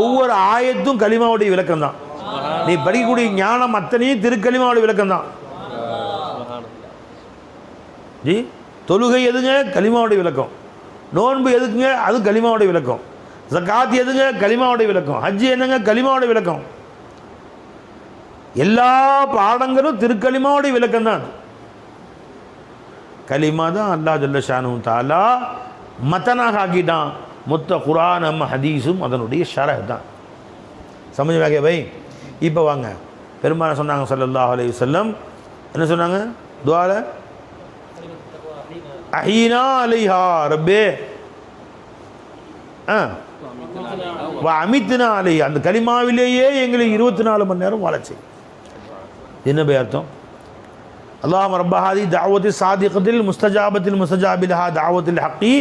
ஒவ்வொரு ஆயத்தும் கலிமாவுடைய விளக்கம் தான். நீ படிக்கக்கூடிய ஞானம் அத்தனையும் திருக்கலிமாவுடைய விளக்கம் தான். ஜி தொழுகை எதுங்க? கலிமாவுடைய விளக்கம். நோன்பு எதுக்குங்க? அது கலிமாவுடைய விளக்கம். ஜகாத் எதுங்க? கலிமாவுடைய விளக்கம். ஹஜ் என்னங்க? கலிமாவுடைய விளக்கம். எல்லா பாடங்களும் திருக்கலிமாவுடைய விளக்கம் தான். கலிமா தான் அல்லாஹ் ஜல்ல ஷானஹு தஆலா மத்தனாக ஆக்கிட்டான். மொத்த குர்ஆனும் ஹதீஸும் அதனுடைய ஷரஹ் தான். சமஜ் வாங்க பை. இப்போ வாங்க, பெருமானார் சொன்னாங்க ஸல்லல்லாஹு அலைஹி வஸல்லம், என்ன சொன்னாங்க துஆல? அஹீனா அலைஹா ரப்பே அமித்னா அலை, அந்த கலிமாவிலேயே எங்களை 24 மணி நேரம் வாழச்சு. என்ன பை அர்த்தம்? அல்லாஹும்ம ரப்ப ஹாதி தஅவத்தி சாதிகத்தில் முஸ்தஜாபத்தில் முஸ்தஜாபிலஹா தஅவத்தில் ஹக்கி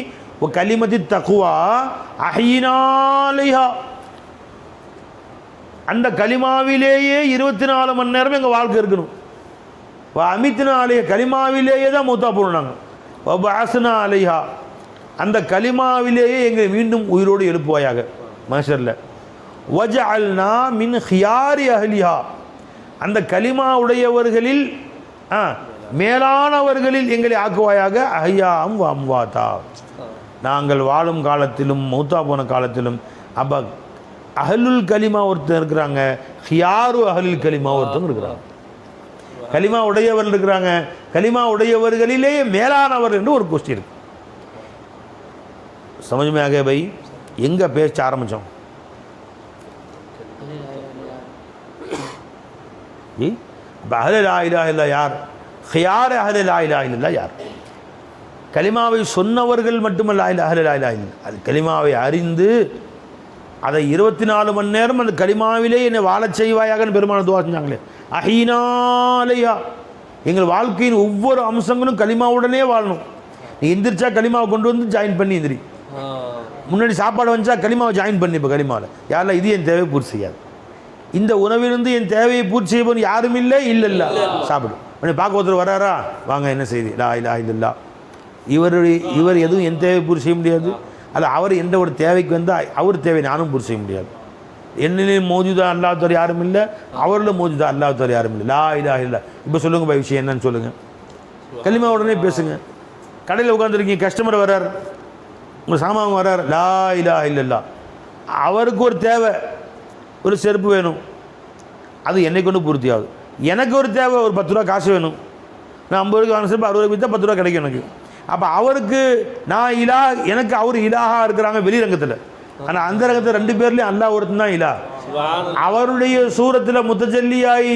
வ கலிமத்தித் தக்வா அஹீனா அலைஹா. அந்த கலிமாவிலேயே 24 மணி நேரம் எங்கள் வாழ்க்கை இருக்கணும். வ அமித்னா அலைஹா கலிமாவிலேயே தான் மௌத்தா போனாங்க. வ பஅஸ்னா அலைஹா அந்த கலிமாவிலேயே எங்களை மீண்டும் உயிரோடு எழுப்புவாயாக மஹ்ஷர்ல. வஜஅல்னா மின் ஹியாரி அஹ்லிஹா அந்த கலிமா உடையவர்களில் மேலானவர்களில் எங்களை ஆக்குவாயாக. அஹ்யாம் வ அம்வாதா நாங்கள் வாழும் காலத்திலும் மௌத்தா போன காலத்திலும். அப்போ அஹ்லுல் கலிமா ஒருத்தர் இருக்கிறாங்க, ஹியாரு அஹ்லுல் கலிமா ஒருத்தவங்க இருக்கிறாங்க. கலிமா உடையவர்கள் இருக்கிறாங்க, கலிமா உடையவர்களிலேயே மேலானவர் என்று ஒரு கோஷ்டி இருக்கு. समझ में आ गया भाई? எங்கே பேச ஆரம்பித்தோம்? जी அஹ்லே லா இலாஹ இல்லல்லாஹ் யார்? ஹியார் அஹ்லே லா இலாஹ இல்லல்லாஹ் யார்? கலிமாவை சொன்னவர்கள் மட்டுமல்ல அஹ்லே லா இலாஹ இல்லல்லாஹ், அது கலிமாவை அறிந்து அதை 24 மணி நேரம் அந்த கலிமாவிலே என்னை வாழச் செய்வாயாகன்னு பெருமானார் துஆ செஞ்சாங்களே. அஹீனா அலைஹா எங்கள் வாழ்க்கையின் ஒவ்வொரு அம்சங்களும் கலிமாவுடனே வாழணும். நீ எந்திரிச்சா கலிமாவை கொண்டு வந்து ஜாயின் பண்ணி எந்திரி. முன்னாடி சாப்பாடு வந்துச்சா கலிமாவை ஜாயின் பண்ணி. இப்போ கலிமாவில் யாரெல்லாம் இது என் தேவையை பூர்த்தி செய்யாது, இந்த உணவிலிருந்து என் தேவையை பூர்த்தி செய்யப்போது யாரும் இல்லை இல்லை சாப்பிடும். உடனே பார்க்க ஒருத்தர் வராரா, வாங்க என்ன செய்தி? லா இலாஹ இல்லல்லாஹ். இவர் எதுவும் என் தேவையை பூர்த்தி செய்ய முடியாது, அது அவர் எந்த ஒரு தேவைக்கு வந்தால் அவர் தேவை நானும் பூர்த்தி செய்ய முடியாது. என்னிலையும் மௌஜூதா அல்லாஹ் தவிர யாரும் இல்லை, அவரில் மௌஜூதா அல்லாஹ் தவிர யாரும் இல்லை. லா இலாஹ இல்லல்லாஹ். இப்போ சொல்லுங்க பை, விஷயம் என்னன்னு சொல்லுங்கள். கலிமா உடனே பேசுங்க. கடையில் உட்காந்துருக்கீங்க, கஸ்டமர் வர்றார், உங்கள் சாமான் வர்றார், லா இலாஹ இல்லல்லாஹ். அவருக்கு ஒரு தேவை, ஒரு செருப்பு வேணும், அது என்னை கொண்டு பூர்த்தி ஆகுது. எனக்கு ஒரு தேவை, ஒரு 10 ரூபா காசு வேணும், நான் 50 ரூபாய்க்கு வாங்க செருப்பு 60 ரூபாய்க்கு விற்றா 10 ரூபா கிடைக்கும் எனக்கு. அப்போ அவருக்கு நான் இலா, எனக்கு அவர் இலாஹா இருக்கிறாங்க வெளிரங்கத்தில். ஆனால் அந்த ரங்கத்தில் 2 பேர்லேயும் அல்லாஹ் ஒருத்தன் தான் இலா. அவருடைய சூரத்தில் முத்தஜல்லியாய்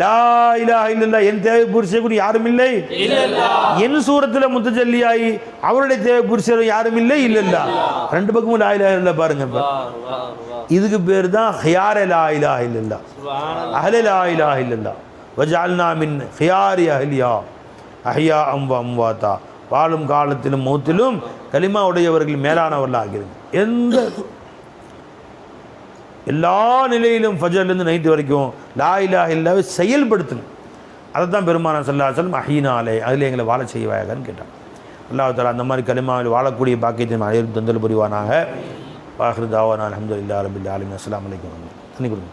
லா இலாஹ இல்லல்லாஹ் என் தேவை பூர்த்தி செய்யக்கூடிய யாரும் இல்லை. என் சூரத்தில் முத்தஜல்லியாய் அவருடைய தேவை பூர்த்தி செய்ய யாரும் இல்லை இல்லல்லா. 2 பக்கமும் லா இலாஹ இல்லல்லாஹ் பாருங்க. இதுக்கு பேர் தான் ஹியார் லா இலாஹ இல்லல்லாஹ், அஹ்லே லா இலாஹ இல்லல்லாஹ். வஜஅல்னா மின் ஹியாரி அஹ்லிஹா அஹ்யாஅம் வ அம்வாதா வாழும் காலத்திலும் மௌத்திலும் கலிமா உடையவர்கள் மேலானவர்களாக ஆகிருங்க. எல்லா நிலையிலும் ஃபஜர்லேருந்து நைட்டு வரைக்கும் லா இலாஹ இல்லல்லாஹ்வை செயல்படுத்தணும். அதை தான் பெருமானார் ஸல்லல்லாஹு அலைஹி வஸல்லம் அஹீனாலே அதில் எங்களை வாழ செய்வாயாகன்னு கேட்டான். அல்லாஹ் தஆலா அந்த மாதிரி கலிமாவில் வாழக்கூடிய பாக்கியத்தை அனைவரும் தந்தல் புரிவானாக. வாஹிரு தாவானா அல்ஹம்துலில்லாஹி ரப்பில் ஆலமீன். அஸ்ஸலாமு அலைக்கும். தண்ணி கொடுங்க.